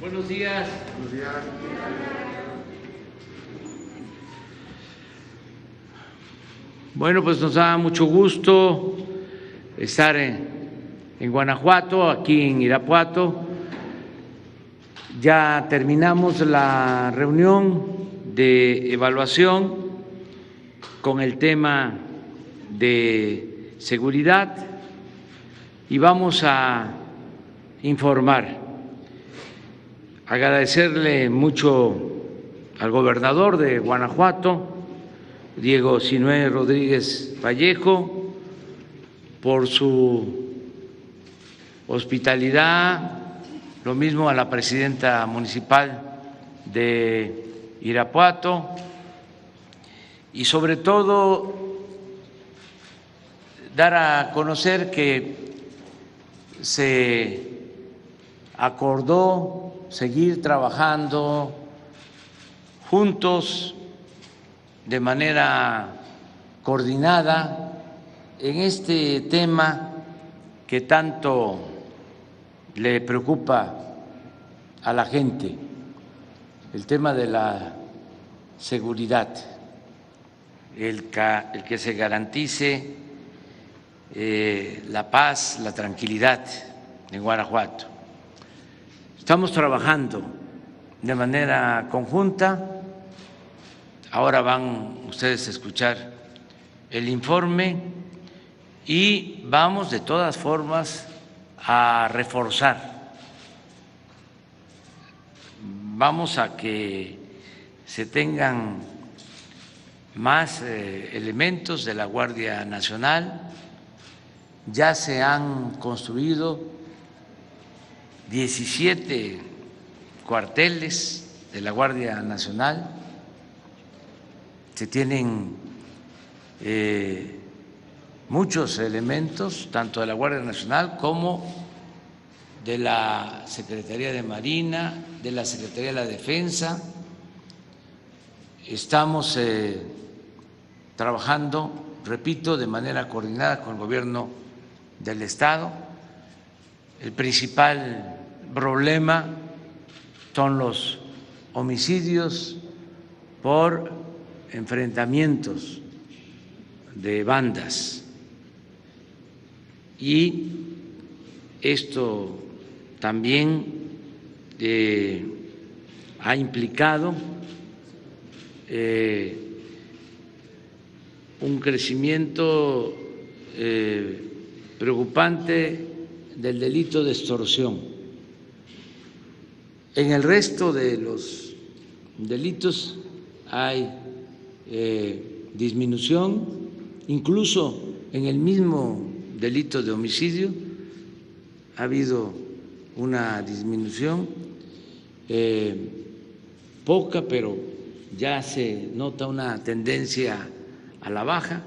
Buenos días. Buenos días. Bueno, pues nos da mucho gusto estar en Guanajuato, aquí en Irapuato. Ya terminamos la reunión de evaluación con el tema de seguridad y vamos a informar. Agradecerle mucho al gobernador de Guanajuato, Diego Sinué Rodríguez Vallejo, por su hospitalidad, lo mismo a la presidenta municipal de Irapuato y sobre todo dar a conocer que se acordó seguir trabajando juntos de manera coordinada en este tema que tanto le preocupa a la gente, el tema de la seguridad, el que se garantice la paz, la tranquilidad en Guanajuato. Estamos trabajando de manera conjunta. Ahora van ustedes a escuchar el informe y vamos de todas formas a reforzar. Vamos a que se tengan más elementos de la Guardia Nacional. Ya se han construido 17 cuarteles de la Guardia Nacional. Se tienen muchos elementos, tanto de la Guardia Nacional como de la Secretaría de Marina, de la Secretaría de la Defensa. Estamos trabajando, repito, de manera coordinada con el gobierno del Estado. El principal problema son los homicidios por enfrentamientos de bandas y esto también ha implicado un crecimiento preocupante del delito de extorsión. En el resto de los delitos hay disminución, incluso en el mismo delito de homicidio ha habido una disminución poca, pero ya se nota una tendencia a la baja.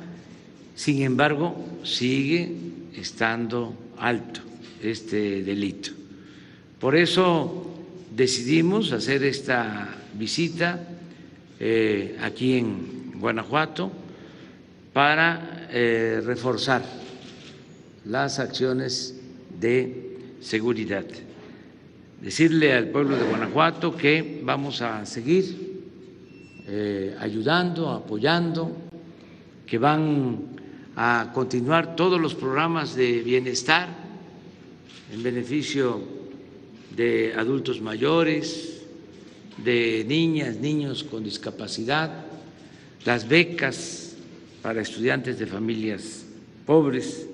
Sin embargo, sigue estando alto este delito. Por eso decidimos hacer esta visita aquí en Guanajuato para reforzar las acciones de seguridad. Decirle al pueblo de Guanajuato que vamos a seguir ayudando, apoyando, que van a continuar todos los programas de bienestar en beneficio de adultos mayores, de niñas, niños con discapacidad, las becas para estudiantes de familias pobres.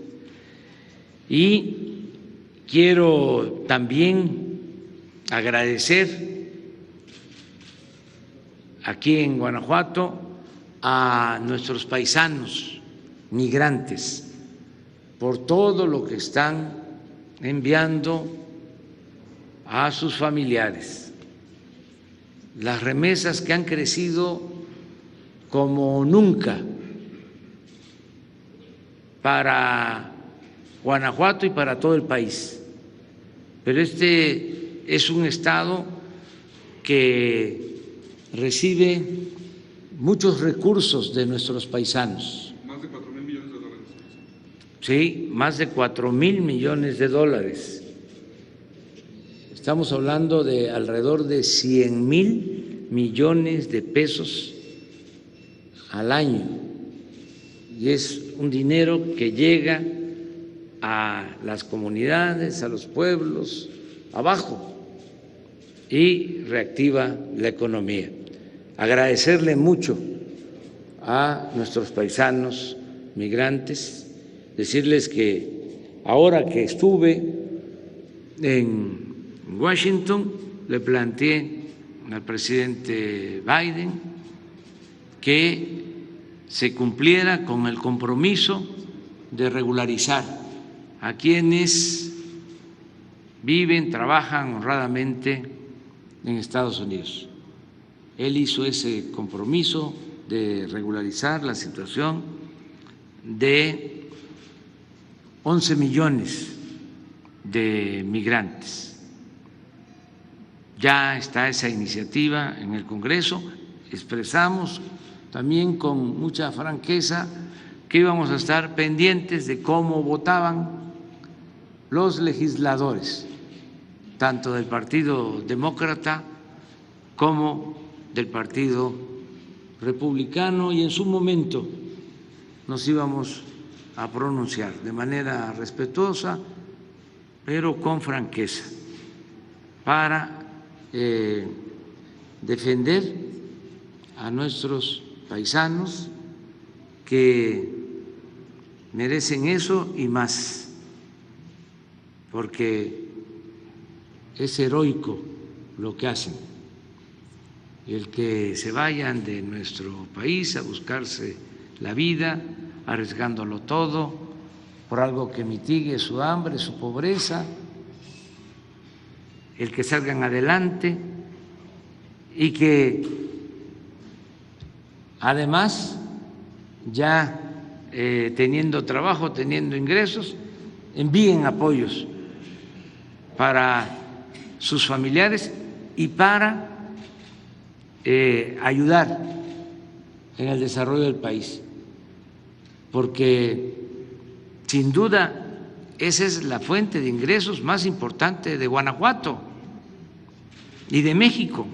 Y quiero también agradecer aquí en Guanajuato a nuestros paisanos migrantes por todo lo que están enviando a sus familiares. Las remesas que han crecido como nunca para Guanajuato y para todo el país. Pero este es un estado que recibe muchos recursos de nuestros paisanos. Más de 4,000 millones de dólares. Sí, más de 4,000 millones de dólares. estamos hablando de alrededor de 100,000 millones de pesos al año, y es un dinero que llega a las comunidades, a los pueblos, abajo, y reactiva la economía. Agradecerle mucho a nuestros paisanos migrantes, decirles que ahora que estuve en Washington le planteé al presidente Biden que se cumpliera con el compromiso de regularizar a quienes viven, trabajan honradamente en Estados Unidos. Él hizo ese compromiso de regularizar la situación de 11 millones de migrantes. Ya está esa iniciativa en el Congreso. Expresamos también con mucha franqueza que íbamos a estar pendientes de cómo votaban los legisladores, tanto del Partido Demócrata como del Partido Republicano, y en su momento nos íbamos a pronunciar de manera respetuosa, pero con franqueza, para defender a nuestros paisanos que merecen eso y más, porque es heroico lo que hacen, el que se vayan de nuestro país a buscarse la vida, arriesgándolo todo por algo que mitigue su hambre, su pobreza, el que salgan adelante y que además ya teniendo trabajo, teniendo ingresos, envíen apoyos para sus familiares y para ayudar en el desarrollo del país, porque sin duda esa es la fuente de ingresos más importante de Guanajuato y de México.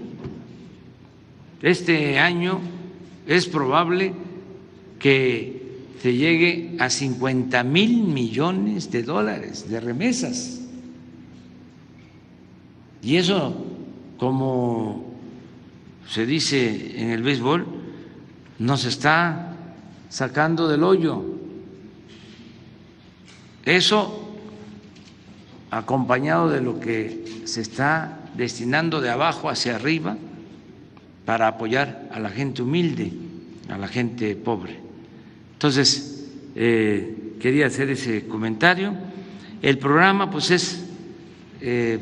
Este año es probable que se llegue a 50,000 millones de dólares de remesas, y eso, como se dice en el béisbol, nos está sacando del hoyo. Eso acompañado de lo que se está destinando de abajo hacia arriba para apoyar a la gente humilde, a la gente pobre. Entonces, quería hacer ese comentario. El programa pues es que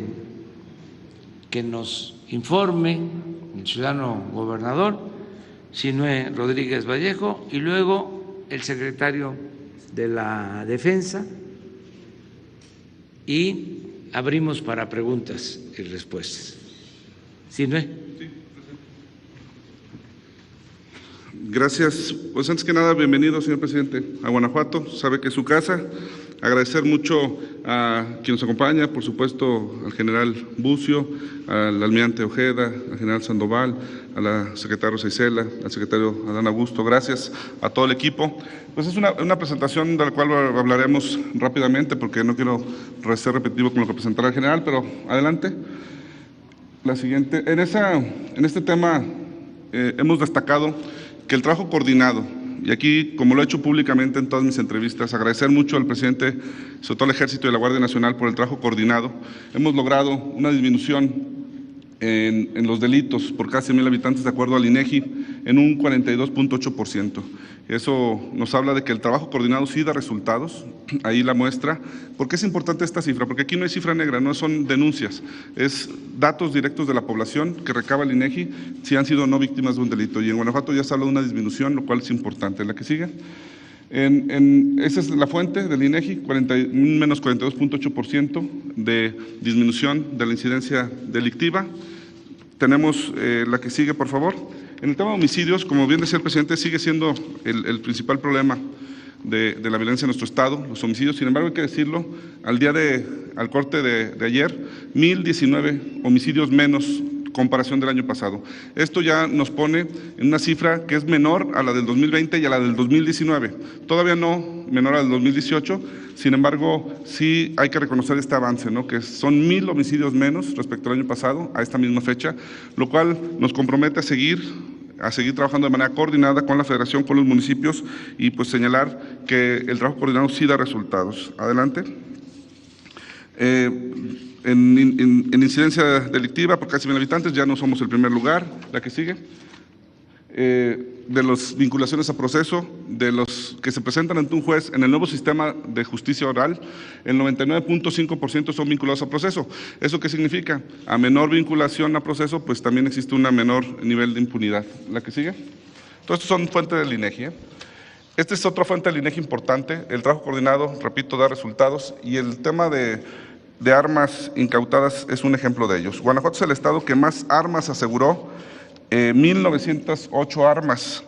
nos informe el ciudadano gobernador Sinué Rodríguez Vallejo y luego el secretario de la Defensa, y abrimos para preguntas y respuestas. Sinué. Gracias. Pues antes que nada, bienvenido, señor presidente, a Guanajuato. Sabe que es su casa. Agradecer mucho a quien nos acompaña, por supuesto, al general Bucio, al almirante Ojeda, al general Sandoval, a la secretaria Rosa Isela, al secretario Adán Augusto. Gracias a todo el equipo. Pues es una presentación de la cual hablaremos rápidamente, porque no quiero ser repetitivo con lo que presentará el general, pero adelante. La siguiente. En este tema hemos destacado que el trabajo coordinado, y aquí, como lo he hecho públicamente en todas mis entrevistas, agradecer mucho al presidente, sobre todo al Ejército y a la Guardia Nacional, por el trabajo coordinado. Hemos logrado una disminución en los delitos por cada 100,000 habitantes, de acuerdo al INEGI, en un 42.8%. Eso nos habla de que el trabajo coordinado sí da resultados. Ahí la muestra. ¿Por qué es importante esta cifra? Porque aquí no hay cifra negra, no son denuncias, es datos directos de la población que recaba el INEGI si han sido o no víctimas de un delito. Y en Guanajuato ya se habla de una disminución, lo cual es importante. La que sigue. Esa es la fuente del INEGI, menos 42.8% de disminución de la incidencia delictiva. Tenemos la que sigue, por favor. En el tema de homicidios, como bien decía el presidente, sigue siendo el principal problema de la violencia en nuestro estado, los homicidios. Sin embargo, hay que decirlo, al corte de ayer, 1,019 homicidios menos comparación del año pasado. Esto ya nos pone en una cifra que es menor a la del 2020 y a la del 2019. Todavía no menor a la del 2018, sin embargo, sí hay que reconocer este avance, ¿no? Que son 1,000 homicidios menos respecto al año pasado, a esta misma fecha, lo cual nos compromete a seguir trabajando de manera coordinada con la Federación, con los municipios y pues señalar que el trabajo coordinado sí da resultados. Adelante. En incidencia delictiva por casi 1,000 habitantes ya no somos el primer lugar. La que sigue. De las vinculaciones a proceso, de los que se presentan ante un juez en el nuevo sistema de justicia oral, el 99.5% son vinculados a proceso. ¿Eso qué significa? A menor vinculación a proceso, pues también existe un menor nivel de impunidad. La que sigue. Todo esto son fuentes del INEGI. Esta es otra fuente del INEGI importante. El trabajo coordinado, repito, da resultados, y el tema de armas incautadas es un ejemplo de ellos. Guanajuato es el estado que más armas aseguró, 1,908 armas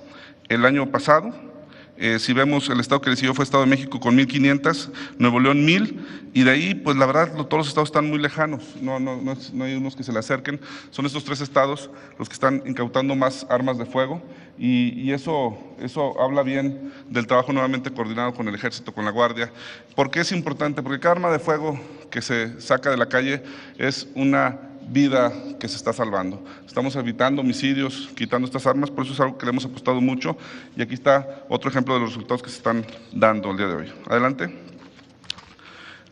el año pasado. Si vemos, el estado que le siguió fue Estado de México con 1,500, Nuevo León 1,000, y de ahí, pues la verdad, todos los estados están muy lejanos, no hay unos que se le acerquen. Son estos 3 estados los que están incautando más armas de fuego, y eso habla bien del trabajo nuevamente coordinado con el Ejército, con la Guardia. ¿Por qué es importante? Porque cada arma de fuego que se saca de la calle es una vida que se está salvando. Estamos evitando homicidios, quitando estas armas, por eso es algo que le hemos apostado mucho, y aquí está otro ejemplo de los resultados que se están dando el día de hoy. Adelante.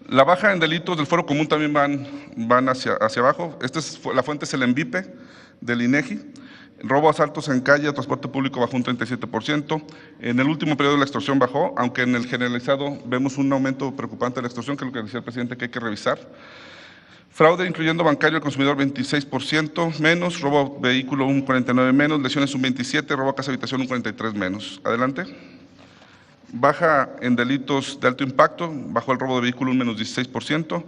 La baja en delitos del fuero común también van hacia abajo. La fuente es el ENVIPE del INEGI. El robo, asaltos en calle, transporte público bajó un 37%. En el último periodo la extorsión bajó, aunque en el generalizado vemos un aumento preocupante de la extorsión, que es lo que decía el presidente que hay que revisar. Fraude, incluyendo bancario al consumidor, 26% menos, robo a vehículo un 49% menos, lesiones un 27%, robo a casa habitación un 43% menos. Adelante. Baja en delitos de alto impacto, bajó el robo de vehículo un menos 16%,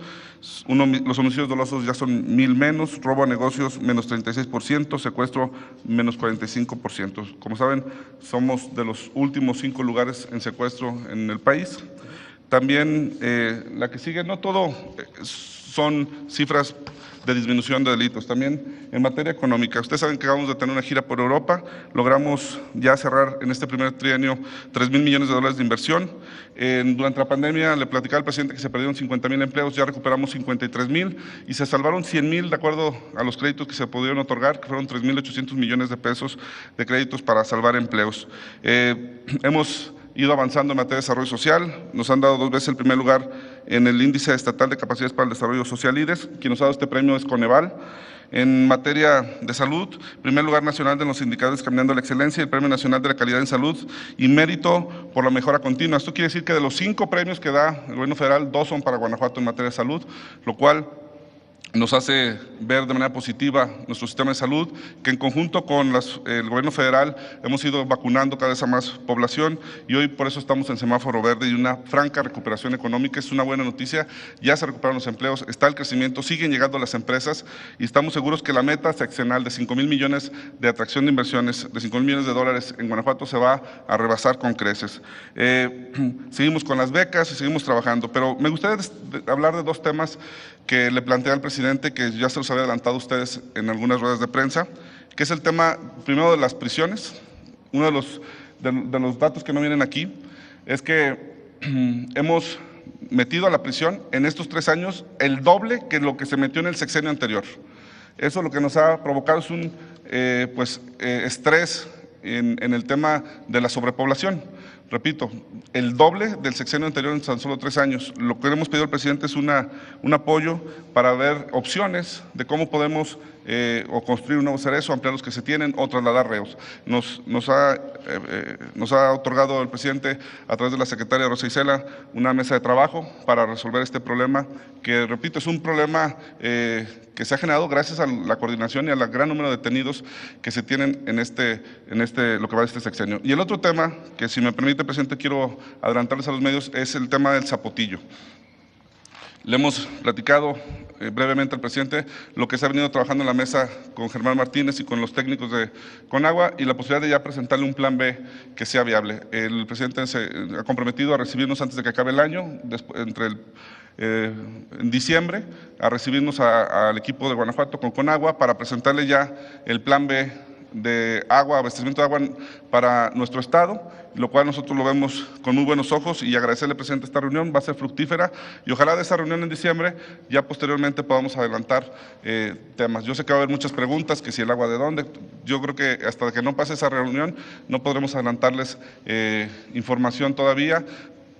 los homicidios dolosos ya son 1,000 menos, robo a negocios menos 36%, secuestro menos 45%. Como saben, somos de los últimos 5 lugares en secuestro en el país. También la que sigue, no todo son cifras de disminución de delitos. También en materia económica, ustedes saben que acabamos de tener una gira por Europa, logramos ya cerrar en este primer trienio 3,000 millones de dólares de inversión. Durante la pandemia le platicaba al presidente que se perdieron 50,000 empleos, ya recuperamos 53,000 y se salvaron 100,000 de acuerdo a los créditos que se pudieron otorgar, que fueron 3,800 millones de pesos de créditos para salvar empleos. Hemos ido avanzando en materia de desarrollo social, nos han dado 2 veces el primer lugar en el Índice Estatal de Capacidades para el Desarrollo Social IDES. Quien nos ha dado este premio es Coneval. En materia de salud, primer lugar nacional de los indicadores Caminando a la Excelencia, el Premio Nacional de la Calidad en Salud y Mérito por la Mejora Continua. Esto quiere decir que de los 5 premios que da el gobierno federal, 2 son para Guanajuato en materia de salud, lo cual nos hace ver de manera positiva nuestro sistema de salud, que en conjunto con el gobierno federal hemos ido vacunando cada vez a más población, y hoy por eso estamos en semáforo verde y una franca recuperación económica. Es una buena noticia, ya se recuperaron los empleos, está el crecimiento, siguen llegando las empresas, y estamos seguros que la meta seccional de 5,000 millones de atracción de inversiones, de 5,000 millones de dólares en Guanajuato se va a rebasar con creces. Seguimos con las becas y seguimos trabajando, pero me gustaría hablar de 2 temas que le planteé al presidente, que ya se los había adelantado a ustedes en algunas ruedas de prensa, que es el tema primero de las prisiones. Uno de los datos que no vienen aquí es que hemos metido a la prisión en estos 3 años el doble que lo que se metió en el sexenio anterior. Eso lo que nos ha provocado es un estrés en el tema de la sobrepoblación. Repito, el doble del sexenio anterior en tan solo 3 años. Lo que le hemos pedido al presidente es un apoyo para ver opciones de cómo podemos o construir un nuevo cerezo, ampliar los que se tienen o trasladar reos. Nos ha otorgado el presidente a través de la secretaria Rosa Isela una mesa de trabajo para resolver este problema, que repito, es un problema que se ha generado gracias a la coordinación y al gran número de detenidos que se tienen en lo que va de este sexenio. Y el otro tema, que si me permite, presidente, quiero adelantarles a los medios, es el tema del zapotillo. Le hemos platicado brevemente al presidente lo que se ha venido trabajando en la mesa con Germán Martínez y con los técnicos de Conagua y la posibilidad de ya presentarle un plan B que sea viable. El presidente se ha comprometido a recibirnos antes de que acabe el año, en diciembre, a recibirnos al equipo de Guanajuato con Conagua para presentarle ya el plan B de agua, abastecimiento de agua para nuestro estado, lo cual nosotros lo vemos con muy buenos ojos y agradecerle, presidente, esta reunión, va a ser fructífera y ojalá de esa reunión en diciembre ya posteriormente podamos adelantar temas. Yo sé que va a haber muchas preguntas, que si el agua de dónde, yo creo que hasta que no pase esa reunión no podremos adelantarles información todavía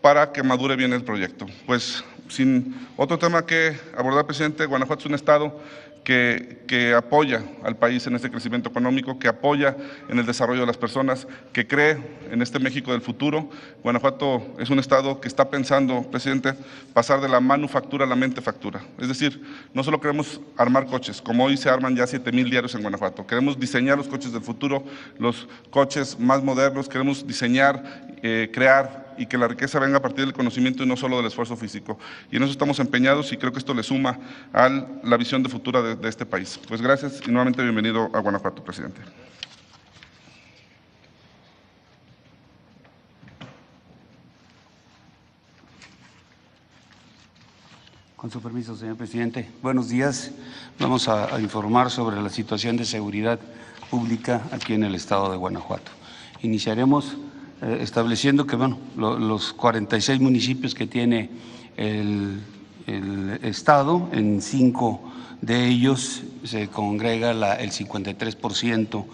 para que madure bien el proyecto. Pues sin otro tema que abordar, presidente, Guanajuato es un estado que apoya al país en este crecimiento económico, que apoya en el desarrollo de las personas, que cree en este México del futuro. Guanajuato es un estado que está pensando, presidente, pasar de la manufactura a la mentefactura. Es decir, no solo queremos armar coches, como hoy se arman ya 7,000 diarios en Guanajuato. Queremos diseñar los coches del futuro, los coches más modernos, queremos diseñar, crear y que la riqueza venga a partir del conocimiento y no solo del esfuerzo físico. Y en eso estamos empeñados y creo que esto le suma a la visión de futura de este país. Pues gracias y nuevamente bienvenido a Guanajuato, presidente. Con su permiso, señor presidente. Buenos días. Vamos a informar sobre la situación de seguridad pública aquí en el estado de Guanajuato. Iniciaremos estableciendo que, bueno, los 46 municipios que tiene el estado, en 5 de ellos se congrega el 53%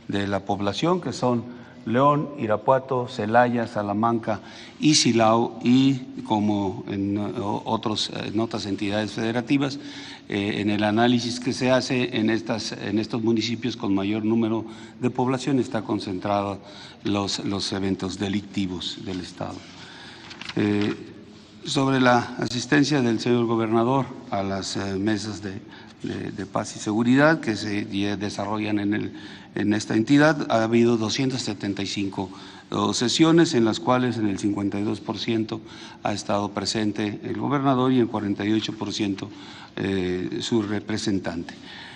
de la población, que son León, Irapuato, Celaya, Salamanca y Silao, y como en otras entidades federativas, en el análisis que se hace en estos municipios con mayor número de población está concentrado los eventos delictivos del estado. Sobre la asistencia del señor gobernador a las mesas de paz y seguridad que se desarrollan en esta entidad, ha habido 275 sesiones en las cuales en el 52% ha estado presente el gobernador y en 48% su representante.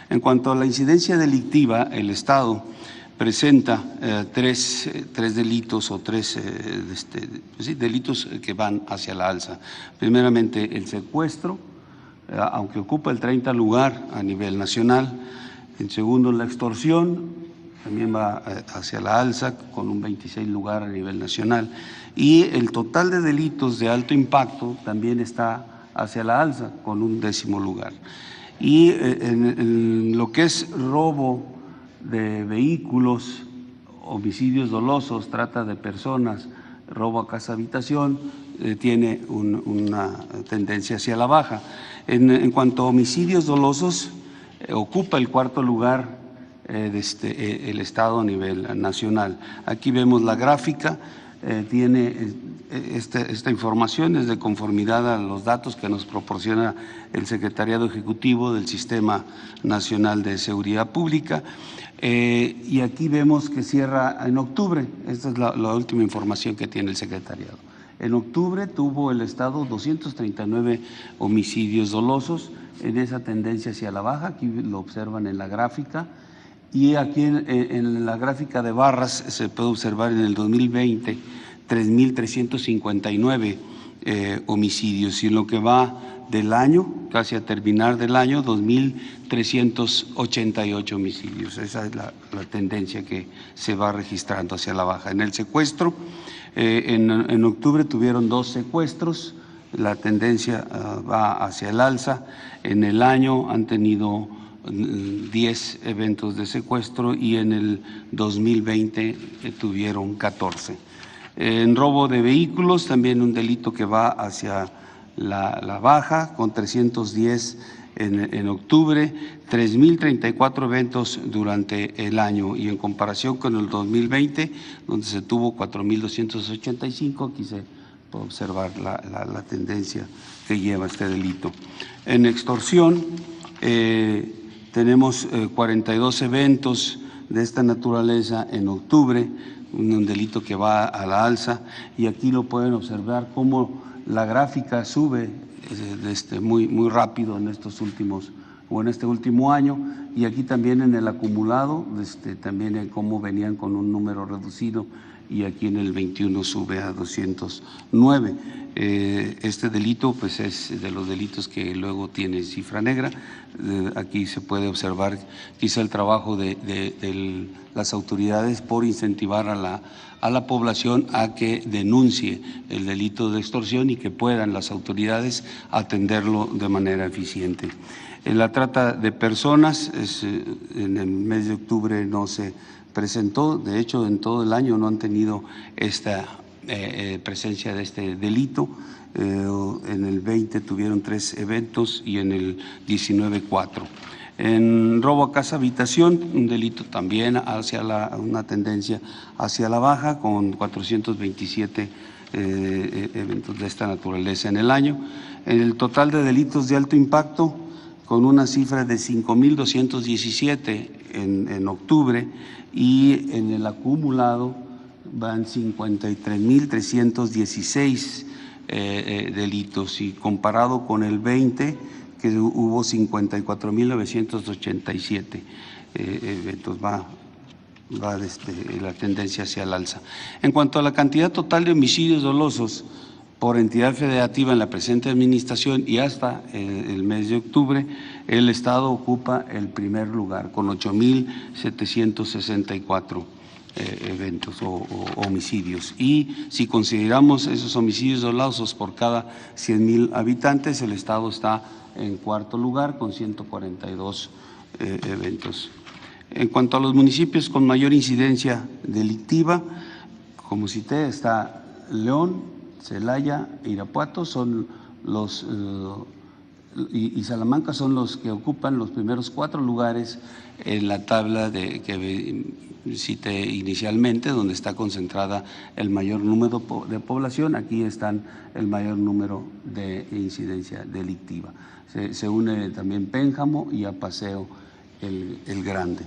En cuanto a la incidencia delictiva, el Estado presenta tres delitos o delitos que van hacia la alza. Primeramente, el secuestro, aunque ocupa el 30 lugar a nivel nacional. En segundo, la extorsión, también va hacia la alza con un 26 lugar a nivel nacional. Y el total de delitos de alto impacto también está hacia la alza con un 10º lugar. Y en lo que es robo de vehículos, homicidios dolosos, trata de personas, robo a casa habitación, tiene una tendencia hacia la baja. En cuanto a homicidios dolosos, ocupa el 4º lugar el Estado a nivel nacional. Aquí vemos la gráfica, tiene esta información es de conformidad a los datos que nos proporciona el Secretariado Ejecutivo del Sistema Nacional de Seguridad Pública. Y aquí vemos que cierra en octubre, esta es la última información que tiene el secretariado. En octubre tuvo el Estado 239 homicidios dolosos, en esa tendencia hacia la baja, aquí lo observan en la gráfica, y aquí en la gráfica de barras se puede observar en el 2020 3,359 homicidios, y en lo que va del año, casi a terminar del año, 2,388 homicidios. Esa es la tendencia que se va registrando hacia la baja. En el secuestro, en octubre tuvieron 2 secuestros, la tendencia va hacia el alza. En el año han tenido 10 eventos de secuestro y en el 2020 tuvieron 14. En robo de vehículos, también un delito que va hacia la baja, con 310 en octubre, 3,034 eventos durante el año, y en comparación con el 2020, donde se tuvo 4,285, aquí se puede observar la tendencia que lleva este delito. En extorsión, tenemos 42 eventos de esta naturaleza en octubre, un delito que va a la alza, y aquí lo pueden observar cómo la gráfica sube muy rápido en estos últimos o en este último año, y aquí también en el acumulado, también en cómo venían con un número reducido y aquí en el 21 sube a 209. Este delito pues es de los delitos que luego tiene cifra negra. Aquí se puede observar quizá el trabajo de las autoridades por incentivar a la población a que denuncie el delito de extorsión y que puedan las autoridades atenderlo de manera eficiente. En la trata de personas, en el mes de octubre no se presentó, de hecho en todo el año no han tenido esta presencia de este delito. En el 20 tuvieron 3 eventos y en el 19 4. En robo a casa habitación, un delito también hacia una tendencia hacia la baja, con 427 eventos de esta naturaleza en el año. El total de delitos de alto impacto, con una cifra de 5.217 en octubre, y en el acumulado van 53.316 delitos, y comparado con el 20, que hubo 54.987 eventos, va la tendencia hacia el alza. En cuanto a la cantidad total de homicidios dolosos por entidad federativa en la presente administración y hasta el mes de octubre, el Estado ocupa el primer lugar con 8.764 eventos o homicidios. Y si consideramos esos homicidios dolosos por cada 100,000 habitantes, el Estado está en cuarto lugar con 142 eventos. En cuanto a los municipios con mayor incidencia delictiva, como cité, está León, Celaya, Irapuato son los y Salamanca son los que ocupan los primeros 4 lugares en la tabla que cité inicialmente, donde está concentrada el mayor número de población. Aquí están el mayor número de incidencia delictiva. Se une también Pénjamo y Apaseo el Grande.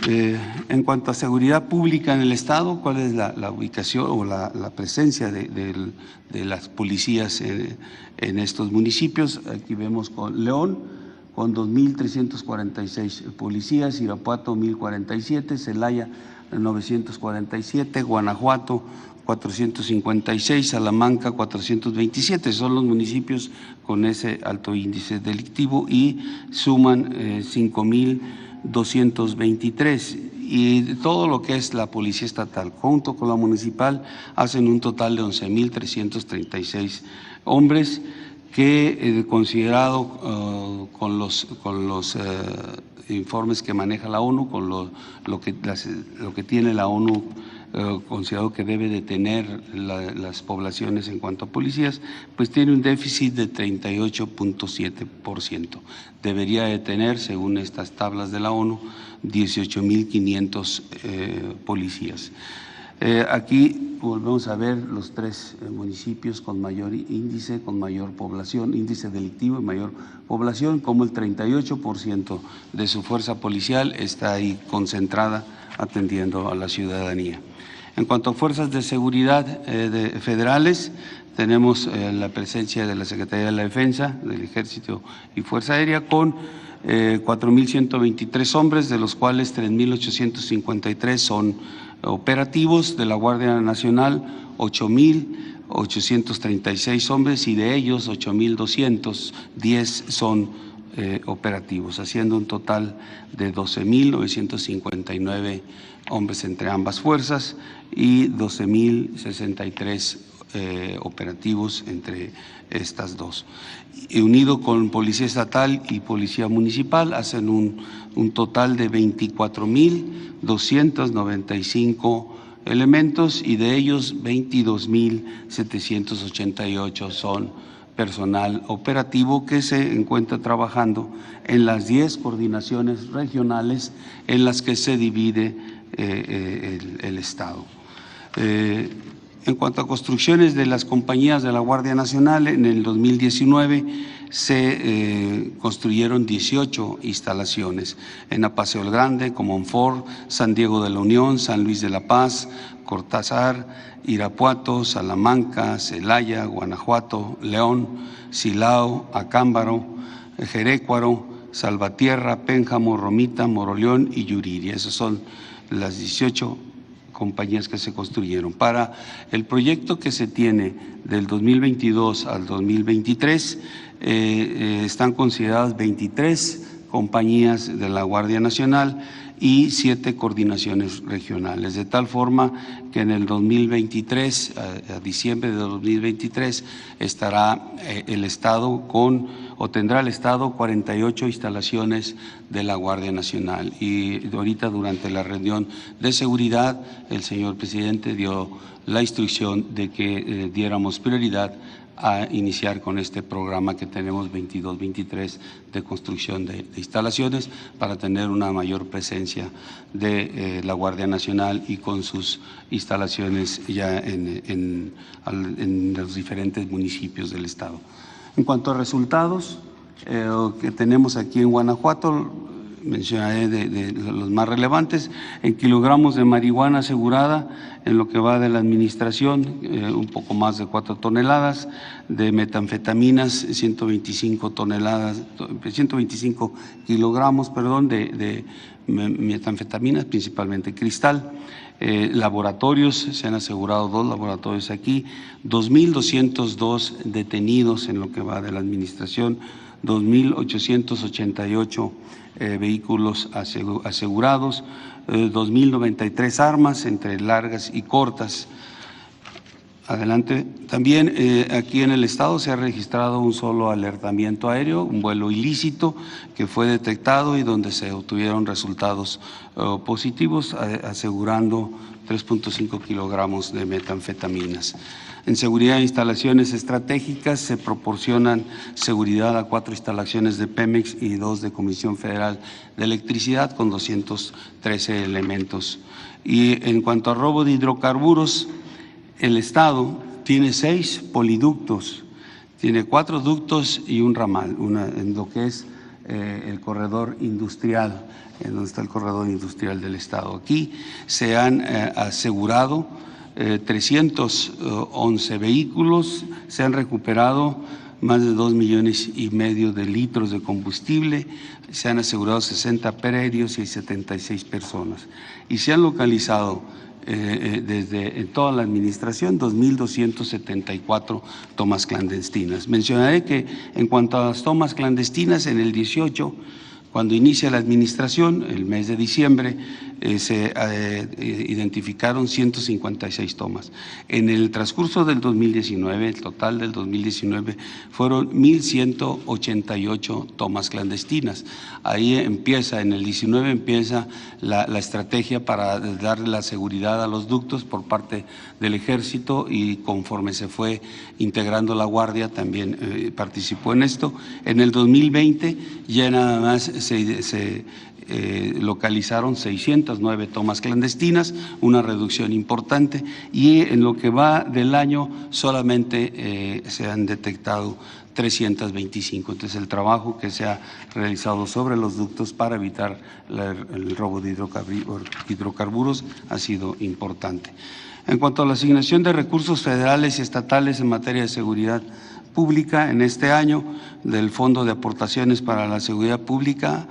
En cuanto a seguridad pública en el Estado, ¿cuál es la ubicación o la presencia de las policías en estos municipios? Aquí vemos con León, con 2.346 policías, Irapuato 1.047, Celaya 947, Guanajuato 456, Salamanca 427, son los municipios con ese alto índice delictivo y suman 5.223, y todo lo que es la policía estatal junto con la municipal hacen un total de 11.336 hombres que considerado con los informes que maneja la ONU, con lo que tiene la ONU considerado que debe de tener las poblaciones en cuanto a policías, pues tiene un déficit de 38.7%. Debería de tener, según estas tablas de la ONU, 18.500 policías. Aquí volvemos a ver los 3 municipios con mayor índice, con mayor población, índice delictivo y mayor población, como el 38% de su fuerza policial está ahí concentrada atendiendo a la ciudadanía. En cuanto a fuerzas de seguridad federales, tenemos la presencia de la Secretaría de la Defensa, del Ejército y Fuerza Aérea con 4.123 hombres, de los cuales 3.853 son operativos, de la Guardia Nacional 8.836 hombres y de ellos 8.210 son operativos, haciendo un total de 12.959 hombres entre ambas fuerzas y 12.063 operativos entre estas dos. Y unido con Policía Estatal y Policía Municipal hacen un total de 24.295 elementos y de ellos 22.788 son personal operativo que se encuentra trabajando en las 10 coordinaciones regionales en las que se divide el Estado. En cuanto a construcciones de las compañías de la Guardia Nacional, en el 2019 se construyeron 18 instalaciones en Apaseo el Grande, Comonfort, San Diego de la Unión, San Luis de la Paz, Cortázar, Irapuato, Salamanca, Celaya, Guanajuato, León, Silao, Acámbaro, Jerécuaro, Salvatierra, Pénjamo, Romita, Moroleón y Yuriria. Esas son las 18 compañías que se construyeron. Para el proyecto que se tiene del 2022 al 2023, están consideradas 23 compañías de la Guardia Nacional y 7 coordinaciones regionales, de tal forma que en el 2023, a diciembre de 2023, estará el Estado tendrá el Estado 48 instalaciones de la Guardia Nacional. Y ahorita, durante la reunión de seguridad, el señor presidente dio la instrucción de que diéramos prioridad a iniciar con este programa que tenemos 22-23 de construcción de instalaciones para tener una mayor presencia de la Guardia Nacional y con sus instalaciones ya en los diferentes municipios del Estado. En cuanto a resultados que tenemos aquí en Guanajuato, mencionaré de los más relevantes. En kilogramos de marihuana asegurada, en lo que va de la administración, un poco más de 4 toneladas, de metanfetaminas, 125 kilogramos, de metanfetaminas, principalmente cristal. Laboratorios, se han asegurado 2 laboratorios aquí, 2.202 detenidos en lo que va de la administración, 2.888 vehículos asegurados, 2.093 armas entre largas y cortas. Adelante. También aquí en el Estado se ha registrado un solo alertamiento aéreo, un vuelo ilícito que fue detectado y donde se obtuvieron resultados positivos, asegurando 3.5 kilogramos de metanfetaminas. En seguridad de instalaciones estratégicas se proporcionan seguridad a 4 instalaciones de Pemex y 2 de Comisión Federal de Electricidad con 213 elementos. Y en cuanto a robo de hidrocarburos, el Estado tiene 6 poliductos, tiene 4 ductos y un ramal, en lo que es el corredor industrial, en donde está el corredor industrial del Estado. Aquí se han asegurado 311 vehículos, se han recuperado más de 2,5 millones de litros de combustible, se han asegurado 60 aéreos y 76 personas. Y se han localizado desde toda la administración 2.274 tomas clandestinas. Mencionaré que en cuanto a las tomas clandestinas, en el 18, cuando inicia la administración, el mes de diciembre, se identificaron 156 tomas. En el transcurso del 2019, el total del 2019, fueron 1.188 tomas clandestinas. Ahí empieza, en el 19 empieza la estrategia para darle la seguridad a los ductos por parte del Ejército, y conforme se fue integrando la Guardia también participó en esto. En el 2020 ya nada más se localizaron 609 tomas clandestinas, una reducción importante, y en lo que va del año solamente se han detectado 325. Entonces, el trabajo que se ha realizado sobre los ductos para evitar el robo de hidrocarburos ha sido importante. En cuanto a la asignación de recursos federales y estatales en materia de seguridad pública, en este año, del Fondo de Aportaciones para la Seguridad Pública,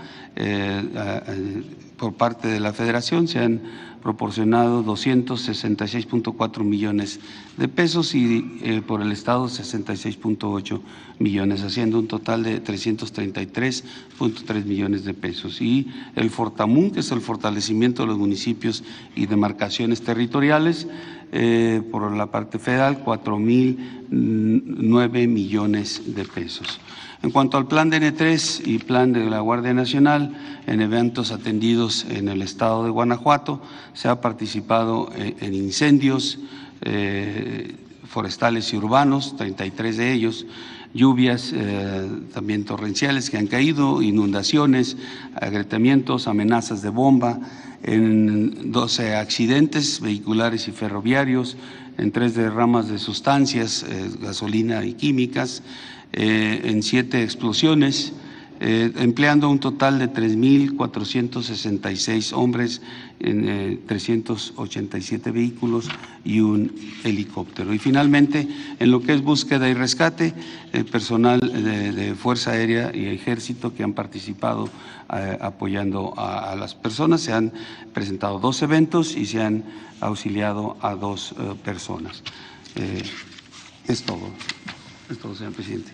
por parte de la Federación se han proporcionado 266.4 millones de pesos y por el Estado 66.8 millones, haciendo un total de 333.3 millones de pesos. Y el Fortamun, que es el fortalecimiento de los municipios y demarcaciones territoriales, por la parte federal, 4.009 millones de pesos. En cuanto al plan de N3 y plan de la Guardia Nacional, en eventos atendidos en el Estado de Guanajuato, se ha participado en incendios forestales y urbanos, 33 de ellos, lluvias también torrenciales que han caído, inundaciones, agrietamientos, amenazas de bomba, en 12 accidentes vehiculares y ferroviarios, en 3 derramas de sustancias, gasolina y químicas, en 7 explosiones, empleando un total de 3.466 hombres en 387 vehículos y un helicóptero. Y finalmente, en lo que es búsqueda y rescate, el personal de Fuerza Aérea y Ejército que han participado apoyando a las personas. Se han presentado 2 eventos y se han auxiliado a 2 personas. Es todo, señor presidente.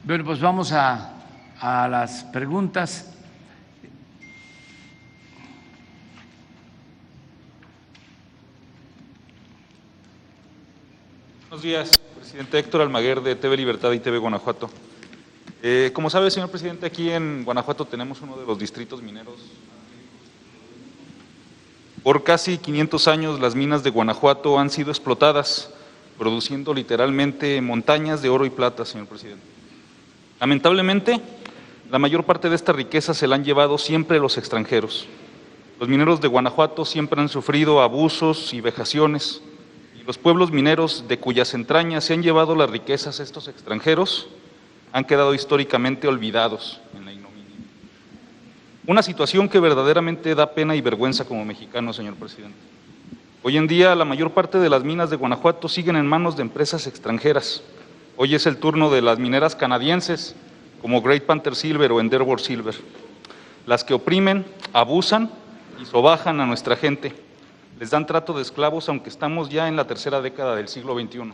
Bueno, pues vamos a las preguntas. Buenos días, presidente. Héctor Almaguer, de TV Libertad y TV Guanajuato. Como sabe, señor presidente, aquí en Guanajuato tenemos uno de los distritos mineros. Por casi 500 años las minas de Guanajuato han sido explotadas, produciendo literalmente montañas de oro y plata, señor presidente. Lamentablemente, la mayor parte de esta riqueza se la han llevado siempre los extranjeros. Los mineros de Guanajuato siempre han sufrido abusos y vejaciones, y los pueblos mineros de cuyas entrañas se han llevado las riquezas estos extranjeros han quedado históricamente olvidados en la ignominia. Una situación que verdaderamente da pena y vergüenza como mexicano, señor presidente. Hoy en día la mayor parte de las minas de Guanajuato siguen en manos de empresas extranjeras. Hoy es el turno de las mineras canadienses, como Great Panther Silver o Endeavour Silver, las que oprimen, abusan y sobajan a nuestra gente. Les dan trato de esclavos, aunque estamos ya en la 3ª década del siglo XXI.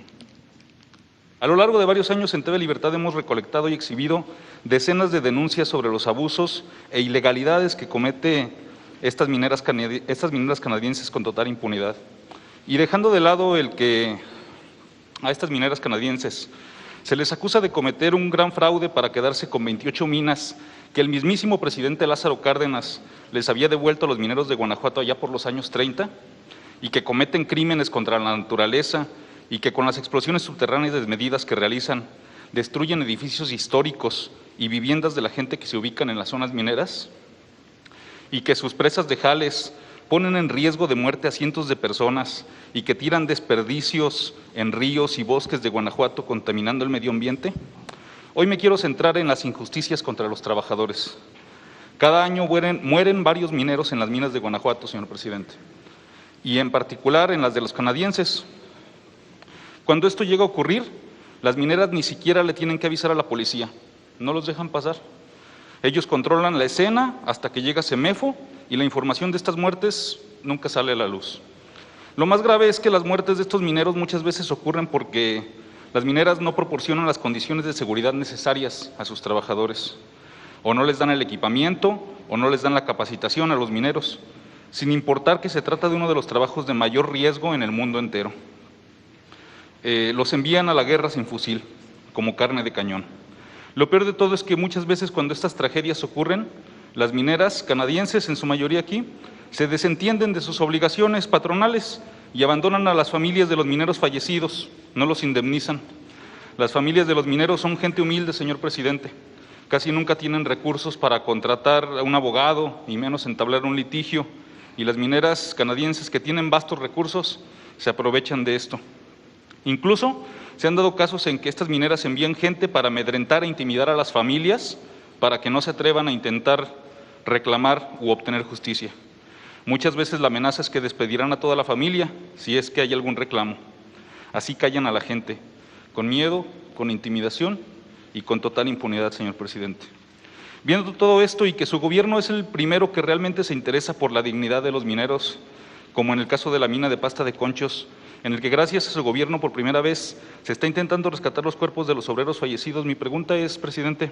A lo largo de varios años en TV Libertad hemos recolectado y exhibido decenas de denuncias sobre los abusos e ilegalidades que comete estas mineras canadienses con total impunidad. Y dejando de lado el que a estas mineras canadienses se les acusa de cometer un gran fraude para quedarse con 28 minas que el mismísimo presidente Lázaro Cárdenas les había devuelto a los mineros de Guanajuato allá por los años 30, y que cometen crímenes contra la naturaleza y que con las explosiones subterráneas desmedidas que realizan destruyen edificios históricos y viviendas de la gente que se ubican en las zonas mineras, y que sus presas de jales ponen en riesgo de muerte a cientos de personas y que tiran desperdicios en ríos y bosques de Guanajuato contaminando el medio ambiente. Hoy me quiero centrar en las injusticias contra los trabajadores. Cada año mueren varios mineros en las minas de Guanajuato, señor presidente, y en particular en las de los canadienses. Cuando esto llega a ocurrir, las mineras ni siquiera le tienen que avisar a la policía, no los dejan pasar. Ellos controlan la escena hasta que llega Semefo y la información de estas muertes nunca sale a la luz. Lo más grave es que las muertes de estos mineros muchas veces ocurren porque las mineras no proporcionan las condiciones de seguridad necesarias a sus trabajadores, o no les dan el equipamiento, o no les dan la capacitación a los mineros, sin importar que se trata de uno de los trabajos de mayor riesgo en el mundo entero. Los envían a la guerra sin fusil, como carne de cañón. Lo peor de todo es que muchas veces cuando estas tragedias ocurren, las mineras canadienses, en su mayoría aquí, se desentienden de sus obligaciones patronales y abandonan a las familias de los mineros fallecidos, no los indemnizan. Las familias de los mineros son gente humilde, señor presidente. Casi nunca tienen recursos para contratar a un abogado y menos entablar un litigio, y las mineras canadienses que tienen vastos recursos se aprovechan de esto. Incluso se han dado casos en que estas mineras envían gente para amedrentar e intimidar a las familias para que no se atrevan a intentar reclamar u obtener justicia. Muchas veces la amenaza es que despedirán a toda la familia si es que hay algún reclamo. Así callan a la gente, con miedo, con intimidación y con total impunidad, señor presidente. Viendo todo esto y que su gobierno es el primero que realmente se interesa por la dignidad de los mineros, como en el caso de la mina de Pasta de Conchos, en el que gracias a su gobierno por primera vez se está intentando rescatar los cuerpos de los obreros fallecidos, mi pregunta es, presidente,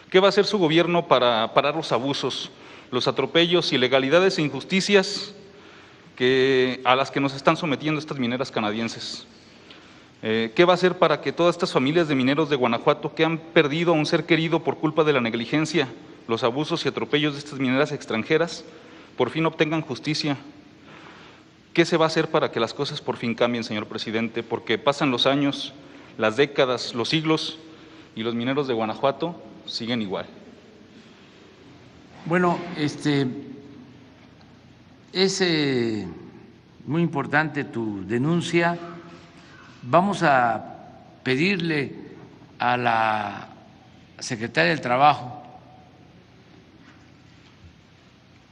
¿qué va a hacer su gobierno para parar los abusos, los atropellos, ilegalidades e injusticias a las que nos están sometiendo estas mineras canadienses? ¿Qué va a hacer para que todas estas familias de mineros de Guanajuato que han perdido a un ser querido por culpa de la negligencia, los abusos y atropellos de estas mineras extranjeras, por fin obtengan justicia? ¿Qué se va a hacer para que las cosas por fin cambien, señor presidente? Porque pasan los años, las décadas, los siglos, y los mineros de Guanajuato siguen igual. Bueno, Es muy importante tu denuncia. Vamos a pedirle a la secretaria del Trabajo,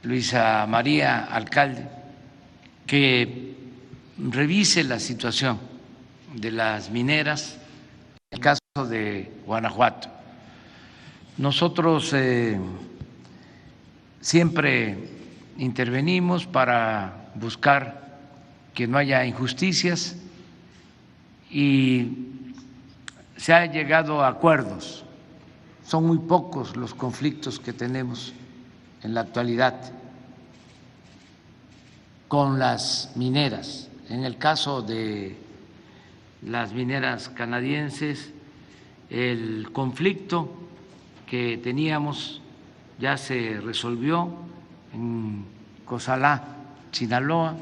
Luisa María Alcalde, que revise la situación de las mineras en el caso de Guanajuato. Nosotros siempre intervenimos para buscar que no haya injusticias y se ha llegado a acuerdos. Son muy pocos los conflictos que tenemos en la actualidad con las mineras. En el caso de las mineras canadienses, el conflicto que teníamos ya se resolvió en Cozalá, Sinaloa.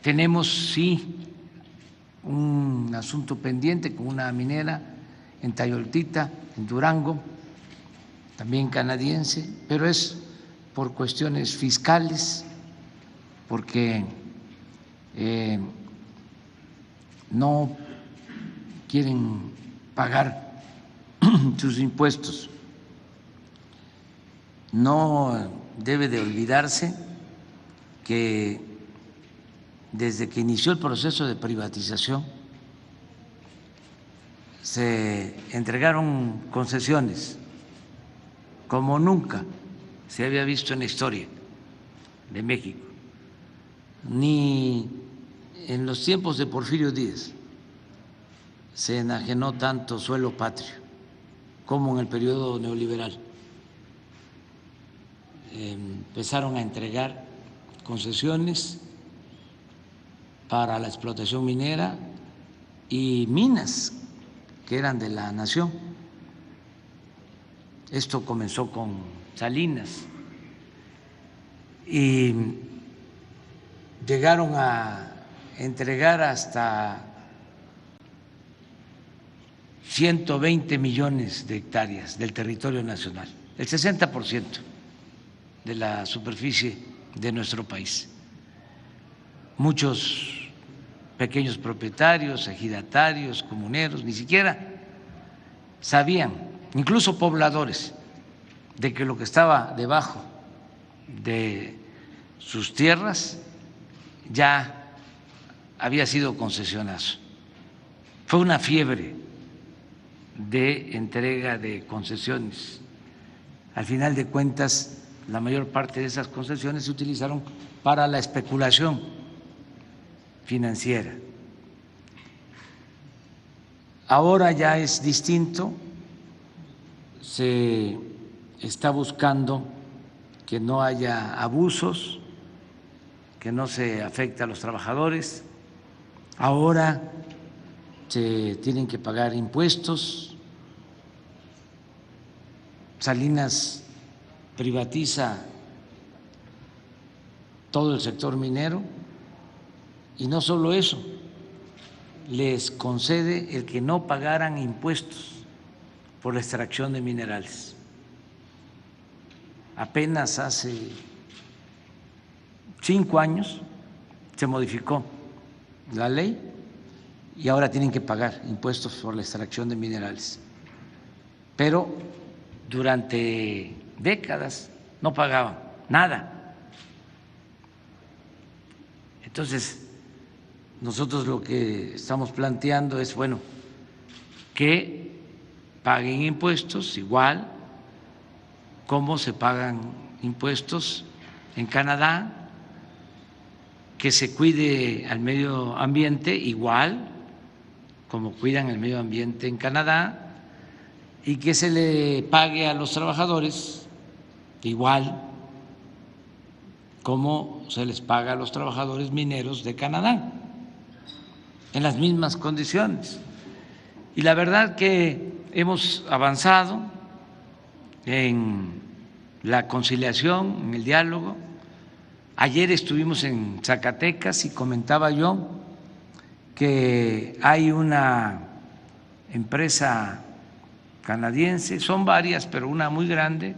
Tenemos, sí, un asunto pendiente con una minera en Tayoltita, en Durango, también canadiense, pero es por cuestiones fiscales, porque no quieren pagar sus impuestos. No debe de olvidarse que desde que inició el proceso de privatización se entregaron concesiones como nunca se había visto en la historia de México, ni en los tiempos de Porfirio Díaz se enajenó tanto suelo patrio como en el periodo neoliberal. Empezaron a entregar concesiones para la explotación minera y minas que eran de la nación. Esto comenzó con Salinas y llegaron a entregar hasta 120 millones de hectáreas del territorio nacional, el 60% de la superficie de nuestro país. Muchos pequeños propietarios, ejidatarios, comuneros, ni siquiera sabían, incluso pobladores, de que lo que estaba debajo de sus tierras ya había sido concesionado. Fue una fiebre de entrega de concesiones. Al final de cuentas, la mayor parte de esas concesiones se utilizaron para la especulación financiera. Ahora ya es distinto, se está buscando que no haya abusos, que no se afecte a los trabajadores. Ahora se tienen que pagar impuestos. Salinas privatiza todo el sector minero y no solo eso, les concede el que no pagaran impuestos por la extracción de minerales. Apenas hace 5 años se modificó la ley y ahora tienen que pagar impuestos por la extracción de minerales. Pero durante décadas no pagaban nada. Entonces, nosotros lo que estamos planteando es, bueno, que paguen impuestos igual como se pagan impuestos en Canadá, que se cuide al medio ambiente igual como cuidan el medio ambiente en Canadá y que se le pague a los trabajadores igual como se les paga a los trabajadores mineros de Canadá, en las mismas condiciones. Y la verdad que hemos avanzado en la conciliación, en el diálogo. Ayer estuvimos en Zacatecas y comentaba yo que hay una empresa canadiense, son varias, pero una muy grande,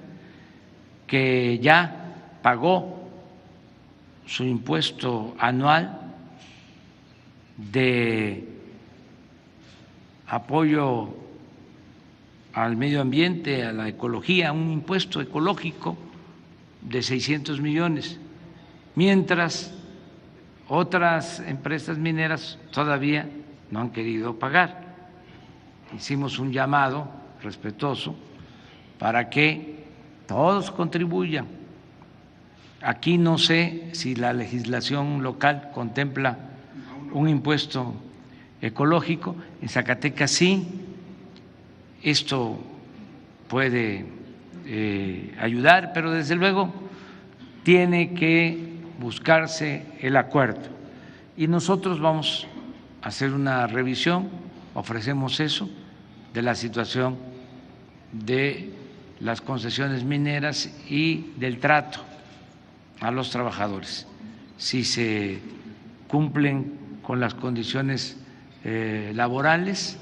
que ya pagó su impuesto anual de apoyo al medio ambiente, a la ecología, un impuesto ecológico de 600 millones, mientras otras empresas mineras todavía no han querido pagar. Hicimos un llamado respetuoso para que todos contribuyan. Aquí no sé si la legislación local contempla un impuesto ecológico, en Zacatecas sí. Esto puede ayudar, pero desde luego tiene que buscarse el acuerdo. Y nosotros vamos a hacer una revisión, ofrecemos eso, de la situación de las concesiones mineras y del trato a los trabajadores, si se cumplen con las condiciones laborales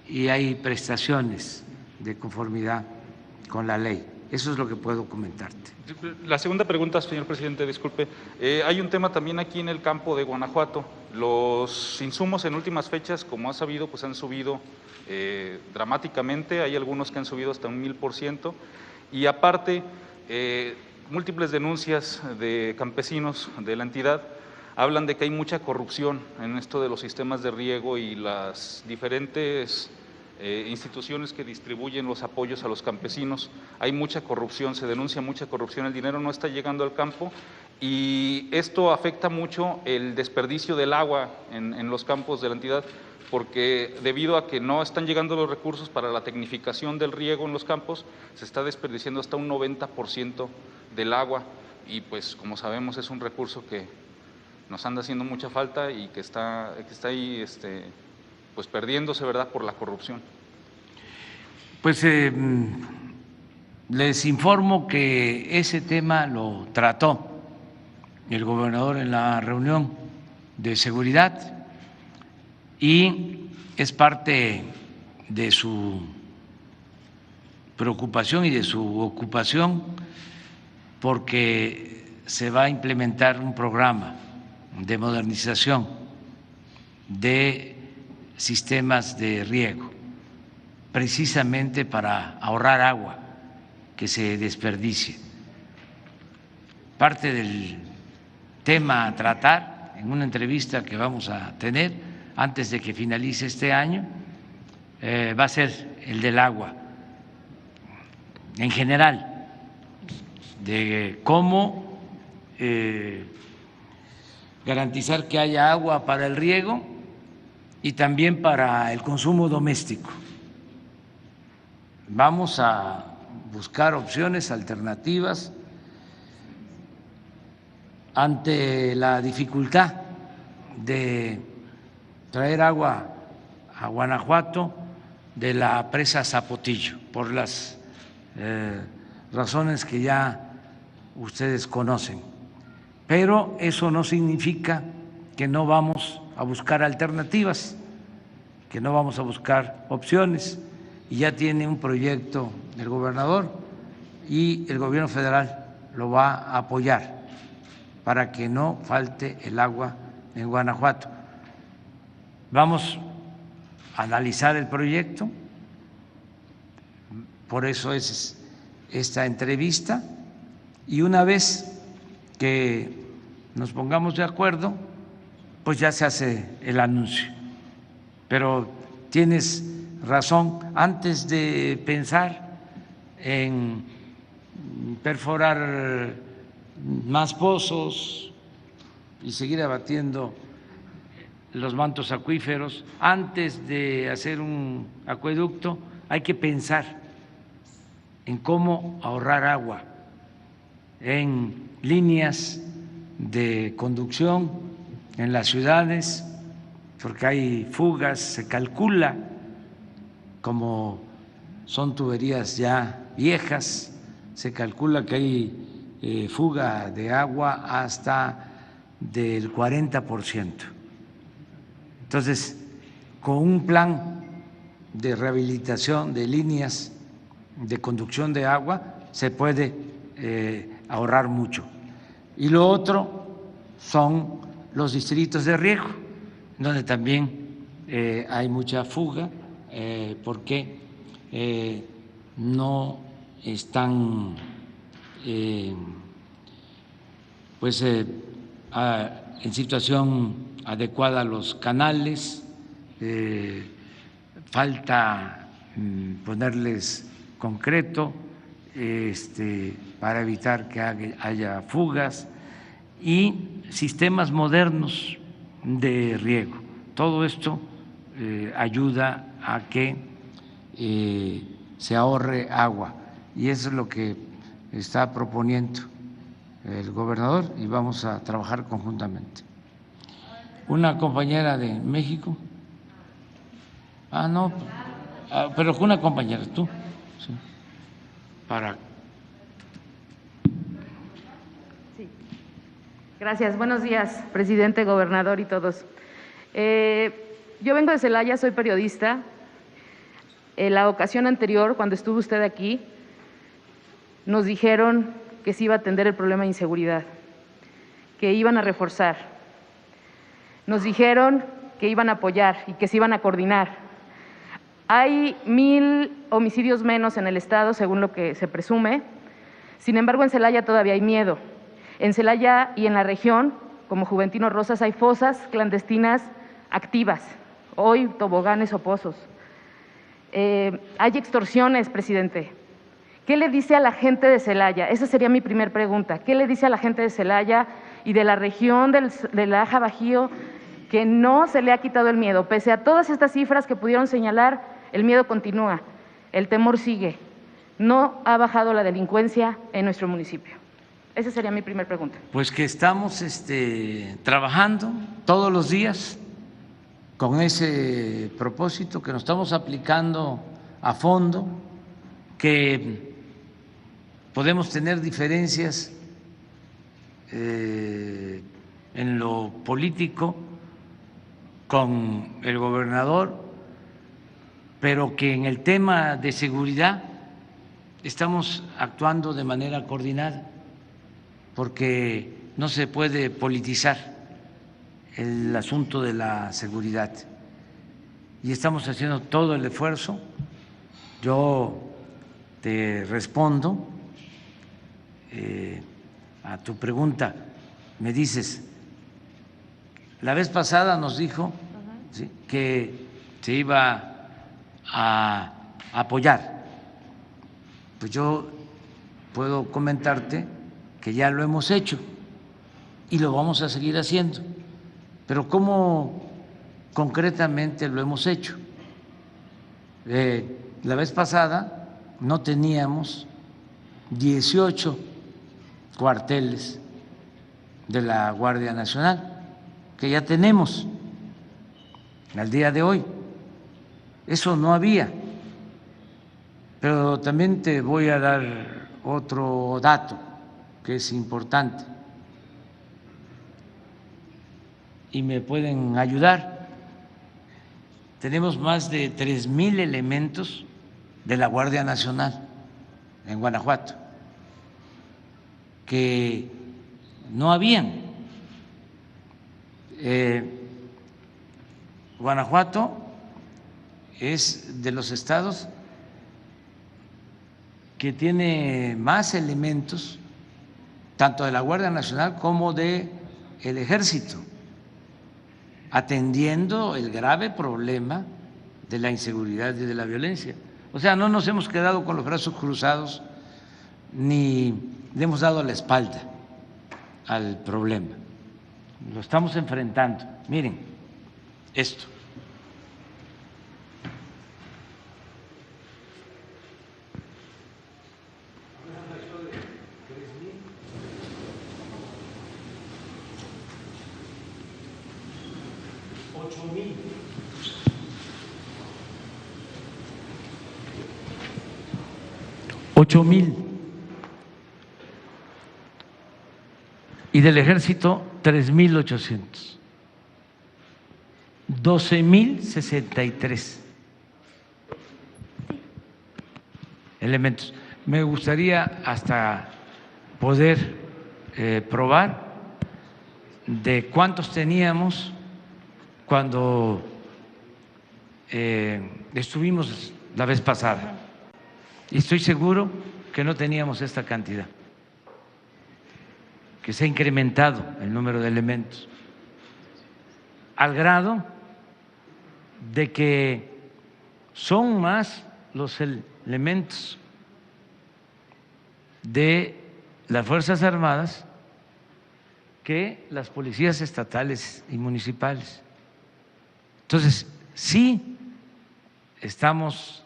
y hay prestaciones de conformidad con la ley. Eso es lo que puedo comentarte. La segunda pregunta, señor presidente, disculpe. Hay un tema también aquí en el campo de Guanajuato. Los insumos en últimas fechas, como ha sabido, pues han subido dramáticamente. Hay algunos que han subido hasta un 1000%. Y aparte, múltiples denuncias de campesinos de la entidad hablan de que hay mucha corrupción en esto de los sistemas de riego y las diferentes instituciones que distribuyen los apoyos a los campesinos. Hay mucha corrupción, se denuncia mucha corrupción, el dinero no está llegando al campo y esto afecta mucho el desperdicio del agua en los campos de la entidad, porque debido a que no están llegando los recursos para la tecnificación del riego en los campos, se está desperdiciando hasta un 90% del agua y pues como sabemos es un recurso que nos anda haciendo mucha falta y que está ahí pues perdiéndose, ¿verdad?, por la corrupción. Pues les informo que ese tema lo trató el gobernador en la reunión de seguridad y es parte de su preocupación y de su ocupación porque se va a implementar un programa de modernización de sistemas de riego, precisamente para ahorrar agua que se desperdicie. Parte del tema a tratar en una entrevista que vamos a tener antes de que finalice este año va a ser el del agua en general, de cómo garantizar que haya agua para el riego y también para el consumo doméstico. Vamos a buscar opciones alternativas ante la dificultad de traer agua a Guanajuato de la presa Zapotillo, por las razones que ya ustedes conocen. Pero eso no significa que no vamos a buscar alternativas, que no vamos a buscar opciones, y ya tiene un proyecto el gobernador y el gobierno federal lo va a apoyar para que no falte el agua en Guanajuato. Vamos a analizar el proyecto, por eso es esta entrevista, y una vez que nos pongamos de acuerdo, pues ya se hace el anuncio. Pero tienes razón, antes de pensar en perforar más pozos y seguir abatiendo los mantos acuíferos, antes de hacer un acueducto hay que pensar en cómo ahorrar agua, en líneas de conducción en las ciudades, porque hay fugas, se calcula, como son tuberías ya viejas, se calcula que hay fuga de agua hasta del 40%. Entonces, con un plan de rehabilitación de líneas de conducción de agua se puede ahorrar mucho. Y lo otro son los distritos de riego, donde también hay mucha fuga porque no están en situación adecuada los canales, falta ponerles concreto para evitar que haya fugas y sistemas modernos de riego. Todo esto ayuda a que se ahorre agua y eso es lo que está proponiendo el gobernador y vamos a trabajar conjuntamente. Una compañera de México. No, pero con una compañera, tú. Sí, Sí. Gracias. Buenos días, presidente, gobernador y todos. Yo vengo de Celaya, soy periodista. En la ocasión anterior, cuando estuvo usted aquí, nos dijeron que se iba a atender el problema de inseguridad, que iban a reforzar. Nos dijeron que iban a apoyar y que se iban a coordinar. Hay 1,000 homicidios menos en el estado, según lo que se presume. Sin embargo, en Celaya todavía hay miedo. En Celaya y en la región, como Juventino Rosas, hay fosas clandestinas activas, hoy toboganes o pozos. Hay extorsiones, presidente. ¿Qué le dice a la gente de Celaya? Esa sería mi primera pregunta. ¿Qué le dice a la gente de Celaya y de la región de la Aja Bajío que no se le ha quitado el miedo? Pese a todas estas cifras que pudieron señalar, el miedo continúa, el temor sigue. No ha bajado la delincuencia en nuestro municipio. Esa sería mi primera pregunta. Pues que estamos trabajando todos los días con ese propósito, que nos estamos aplicando a fondo, que podemos tener diferencias en lo político con el gobernador, pero que en el tema de seguridad estamos actuando de manera coordinada, porque no se puede politizar el asunto de la seguridad y estamos haciendo todo el esfuerzo. Yo te respondo a tu pregunta. Me dices, la vez pasada nos dijo ¿sí? que se iba a apoyar. Pues yo puedo comentarte que ya lo hemos hecho y lo vamos a seguir haciendo. Pero ¿cómo concretamente lo hemos hecho? La vez pasada no teníamos 18 cuarteles de la Guardia Nacional, que ya tenemos al día de hoy. Eso no había. Pero también te voy a dar otro dato que es importante y me pueden ayudar. Tenemos más de 3,000 elementos de la Guardia Nacional en Guanajuato que no habían. Guanajuato es de los estados que tiene más elementos, tanto de la Guardia Nacional como del Ejército, atendiendo el grave problema de la inseguridad y de la violencia. O sea, no nos hemos quedado con los brazos cruzados ni le hemos dado la espalda al problema. Lo estamos enfrentando. Miren esto. Ocho mil. Y del Ejército 3,800. 12,063 elementos. Me gustaría hasta poder probar de cuántos teníamos cuando estuvimos la vez pasada. Y estoy seguro que no teníamos esta cantidad, que se ha incrementado el número de elementos, al grado de que son más los elementos de las Fuerzas Armadas que las policías estatales y municipales. Entonces, sí estamos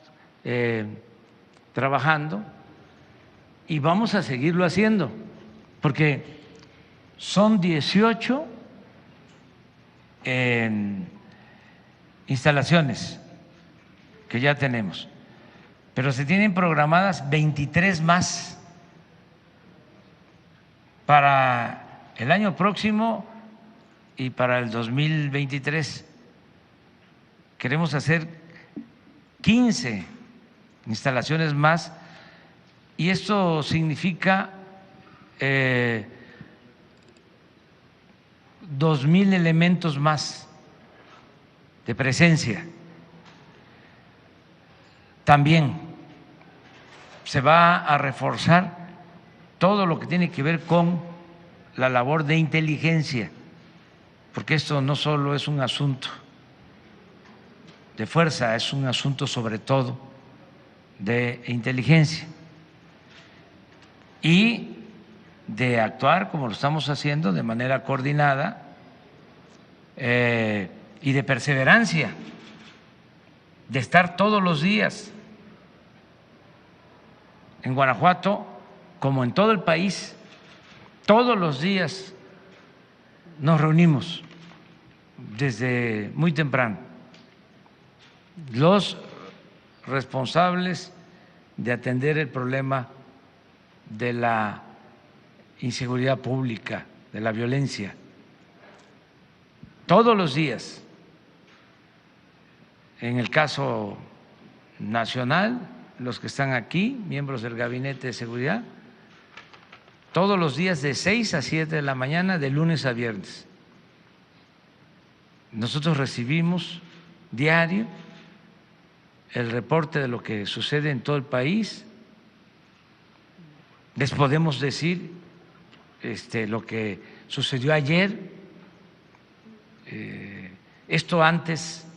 trabajando y vamos a seguirlo haciendo, porque son 18 instalaciones que ya tenemos, pero se tienen programadas 23 más para el año próximo y para el 2023. Queremos hacer 15 instalaciones más y esto significa 2,000 elementos más de presencia. También se va a reforzar todo lo que tiene que ver con la labor de inteligencia, porque esto no solo es un asunto de fuerza, es un asunto sobre todo de inteligencia y de actuar como lo estamos haciendo de manera coordinada y de perseverancia, de estar todos los días en Guanajuato, como en todo el país. Todos los días nos reunimos desde muy temprano los responsables de atender el problema de la inseguridad pública, de la violencia. Todos los días. En el caso nacional, los que están aquí, miembros del Gabinete de Seguridad, todos los días de 6 a 7 de la mañana, de lunes a viernes. Nosotros recibimos diario el reporte de lo que sucede en todo el país. Les podemos decir lo que sucedió ayer. Esto antes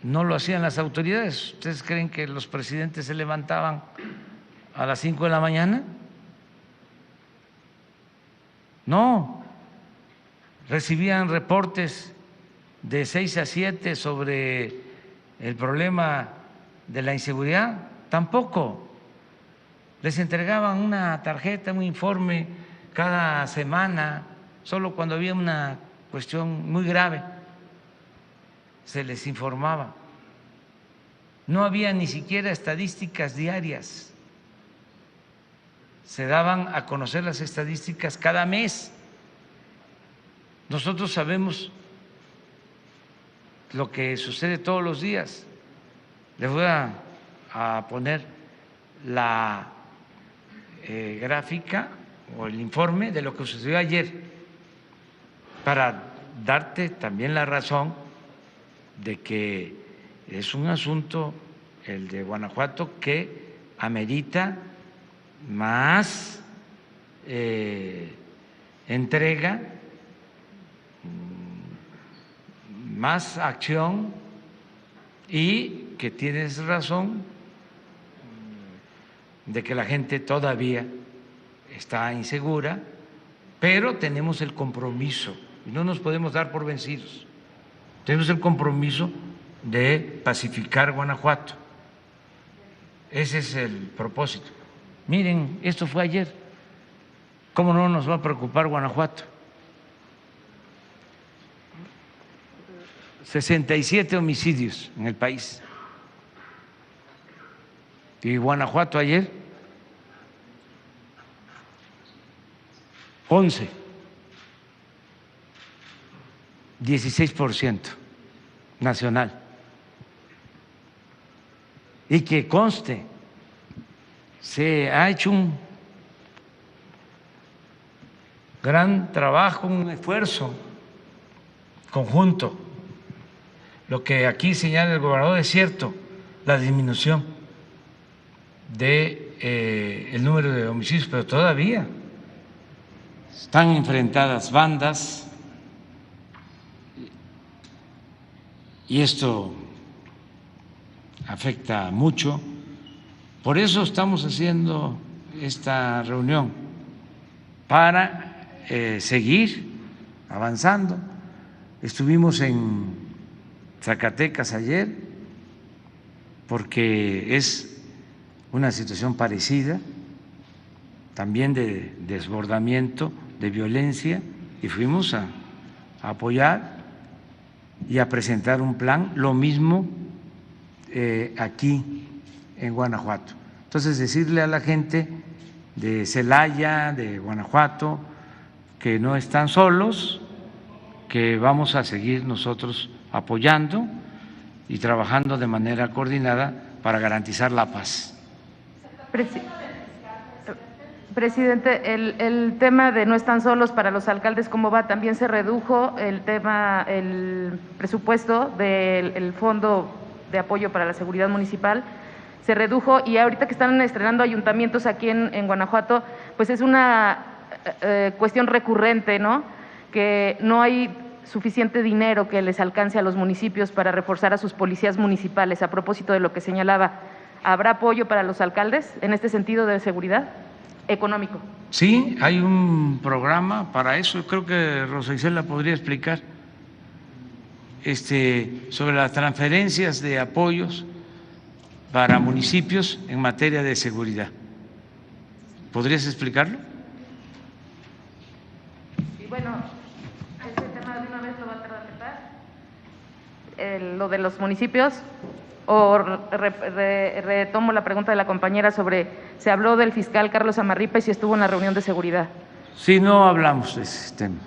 no lo hacían las autoridades. ¿Ustedes creen que los presidentes se levantaban a las 5 de la mañana? No, recibían reportes de 6 a 7 sobre el problema de la inseguridad, tampoco. Les entregaban una tarjeta, un informe cada semana, solo cuando había una cuestión muy grave se les informaba. No había ni siquiera estadísticas diarias. Se daban a conocer las estadísticas cada mes. Nosotros sabemos lo que sucede todos los días. Les voy a poner la gráfica o el informe de lo que sucedió ayer para darte también la razón de que es un asunto, el de Guanajuato, que amerita más entrega, más acción, y que tienes razón de que la gente todavía está insegura, pero tenemos el compromiso y no nos podemos dar por vencidos. Tenemos el compromiso de pacificar Guanajuato. Ese es el propósito. Miren, esto fue ayer. ¿Cómo no nos va a preocupar Guanajuato? 67 homicidios en el país. Y Guanajuato ayer, 11, 16% nacional. Y que conste, se ha hecho un gran trabajo, un esfuerzo conjunto. Lo que aquí señala el gobernador es cierto, la disminución de el número de homicidios, pero todavía están enfrentadas bandas y esto afecta mucho. Por eso estamos haciendo esta reunión, para seguir avanzando. Estuvimos en Zacatecas ayer porque es una situación parecida, también de desbordamiento, de violencia, y fuimos a apoyar y a presentar un plan, lo mismo aquí en Guanajuato. Entonces, decirle a la gente de Celaya, de Guanajuato, que no están solos, que vamos a seguir nosotros apoyando y trabajando de manera coordinada para garantizar la paz. Presidente, el tema de no están solos para los alcaldes, ¿cómo va? También se redujo el presupuesto del Fondo de Apoyo para la Seguridad Municipal, se redujo, y ahorita que están estrenando ayuntamientos aquí en Guanajuato, pues es una cuestión recurrente, ¿no? Que no hay suficiente dinero que les alcance a los municipios para reforzar a sus policías municipales. A propósito de lo que señalaba, ¿habrá apoyo para los alcaldes en este sentido de seguridad económico? Sí, hay un programa para eso. Creo que Rosa Isela podría explicar sobre las transferencias de apoyos para municipios en materia de seguridad. ¿Podrías explicarlo? Sí, bueno, ese tema de una vez lo va a tratar, lo de los municipios, o retomo la pregunta de la compañera sobre, se habló del fiscal Carlos Amarripa y si estuvo en la reunión de seguridad. Sí, no hablamos de ese tema.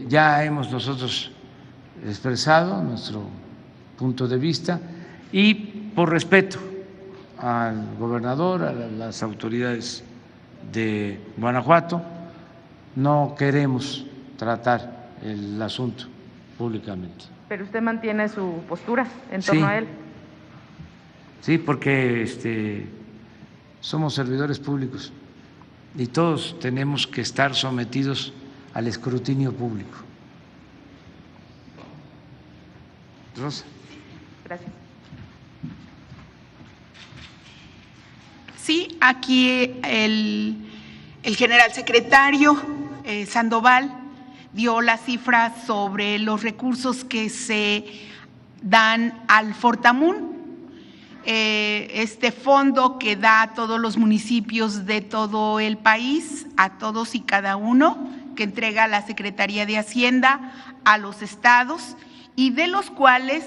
Ya hemos nosotros expresado nuestro punto de vista y por respeto al gobernador, a las autoridades de Guanajuato, no queremos tratar el asunto públicamente. Pero usted mantiene su postura en torno a él. Sí, porque somos servidores públicos y todos tenemos que estar sometidos al escrutinio público. Rosa. Gracias. Sí, aquí el general secretario Sandoval dio las cifras sobre los recursos que se dan al Fortamun, este fondo que da a todos los municipios de todo el país, a todos y cada uno, que entrega la Secretaría de Hacienda a los estados, y de los cuales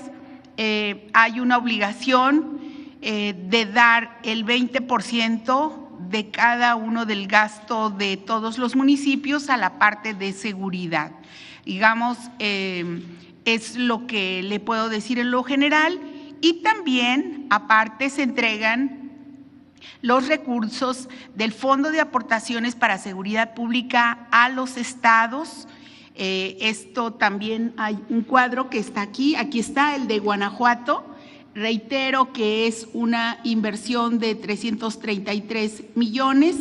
hay una obligación de dar el 20% de cada uno del gasto de todos los municipios a la parte de seguridad. Digamos, es lo que le puedo decir en lo general, y también aparte se entregan los recursos del Fondo de Aportaciones para Seguridad Pública a los estados. Esto también hay un cuadro que está aquí está el de Guanajuato. Reitero que es una inversión de 333 millones.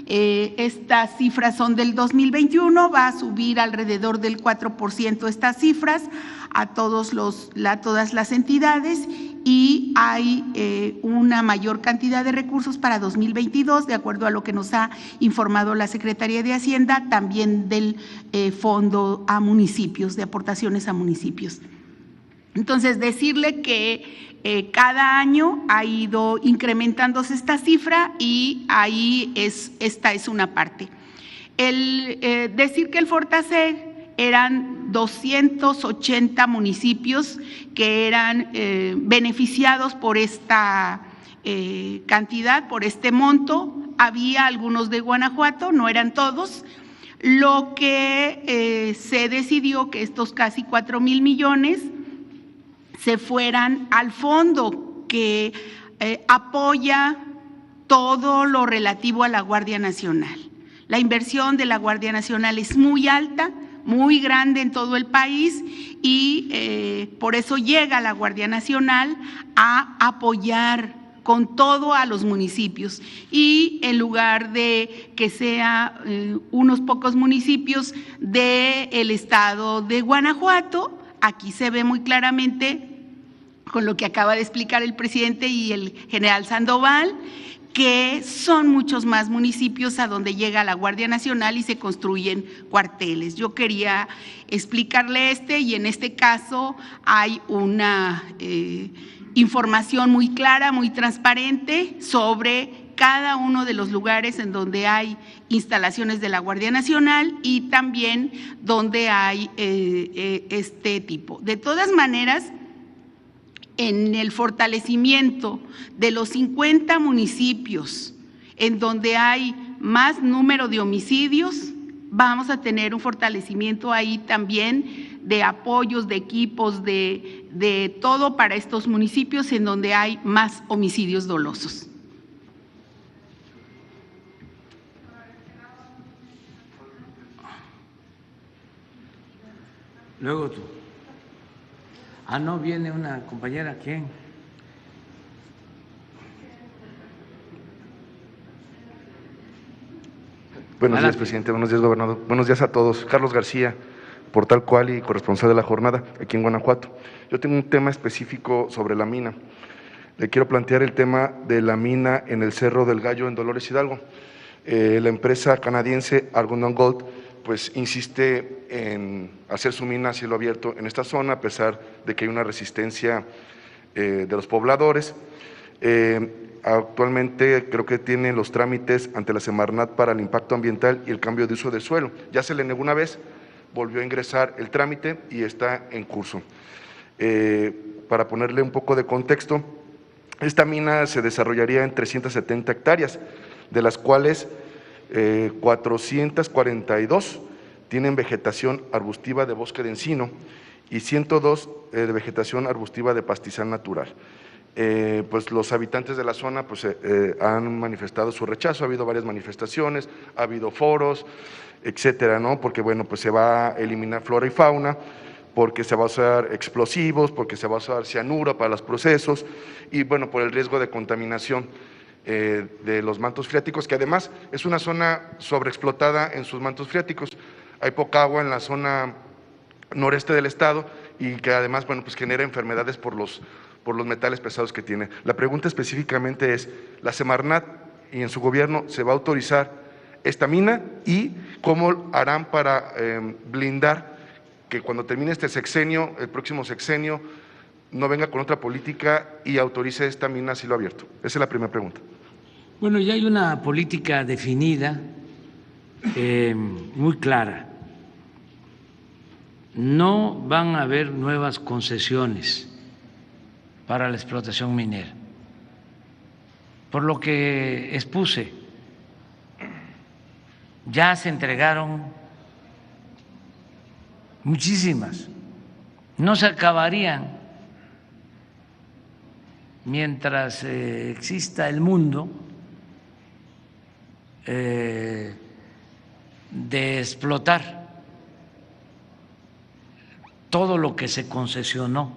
Estas cifras son del 2021, va a subir alrededor del 4% estas cifras a todas las entidades, y hay una mayor cantidad de recursos para 2022, de acuerdo a lo que nos ha informado la Secretaría de Hacienda, también del fondo a municipios, de aportaciones a municipios. Entonces, decirle que cada año ha ido incrementándose esta cifra, y ahí esta es una parte. Decir que el Fortaseg eran 280 municipios que eran beneficiados por esta cantidad, por este monto. Había algunos de Guanajuato, no eran todos. Lo que se decidió que estos casi 4,000 millones se fueran al fondo que apoya todo lo relativo a la Guardia Nacional. La inversión de la Guardia Nacional es muy alta, muy grande en todo el país y por eso llega la Guardia Nacional a apoyar con todo a los municipios y en lugar de que sea unos pocos municipios del estado de Guanajuato, aquí se ve muy claramente con lo que acaba de explicar el presidente y el general Sandoval, que son muchos más municipios a donde llega la Guardia Nacional y se construyen cuarteles. Yo quería explicarle y en este caso hay una información muy clara, muy transparente sobre cada uno de los lugares en donde hay instalaciones de la Guardia Nacional y también donde hay este tipo. De todas maneras, en el fortalecimiento de los 50 municipios en donde hay más número de homicidios, vamos a tener un fortalecimiento ahí también de apoyos, de equipos, de todo para estos municipios en donde hay más homicidios dolosos. Luego tú. Ah, no, viene una compañera, ¿quién? Buenos días, presidente. Buenos días, gobernador. Buenos días a todos. Carlos García, Portal Cual y corresponsal de La Jornada, aquí en Guanajuato. Yo tengo un tema específico sobre la mina. Le quiero plantear el tema de la mina en el Cerro del Gallo, en Dolores Hidalgo. La empresa canadiense Argonaut Gold pues insiste en hacer su mina a cielo abierto en esta zona, a pesar de que hay una resistencia de los pobladores. Actualmente creo que tiene los trámites ante la Semarnat para el impacto ambiental y el cambio de uso del suelo. Ya se le negó una vez, volvió a ingresar el trámite y está en curso. Para ponerle un poco de contexto, esta mina se desarrollaría en 370 hectáreas, de las cuales 442 tienen vegetación arbustiva de bosque de encino y 102 de vegetación arbustiva de pastizal natural. Pues los habitantes de la zona pues, han manifestado su rechazo, ha habido varias manifestaciones, ha habido foros, etcétera, ¿no? Porque bueno, pues se va a eliminar flora y fauna, porque se va a usar explosivos, porque se va a usar cianuro para los procesos y bueno, por el riesgo de contaminación de los mantos freáticos, que además es una zona sobreexplotada en sus mantos freáticos. Hay poca agua en la zona noreste del estado y que además, bueno, pues genera enfermedades por los metales pesados que tiene. La pregunta específicamente es, ¿la Semarnat y en su gobierno se va a autorizar esta mina y cómo harán para blindar que cuando termine este sexenio, el próximo sexenio, no venga con otra política y autorice esta mina a cielo abierto? Esa es la primera pregunta. Bueno, ya hay una política definida, muy clara. No van a haber nuevas concesiones para la explotación minera. Por lo que expuse, ya se entregaron muchísimas, no se acabarían mientras exista el mundo de explotar todo lo que se concesionó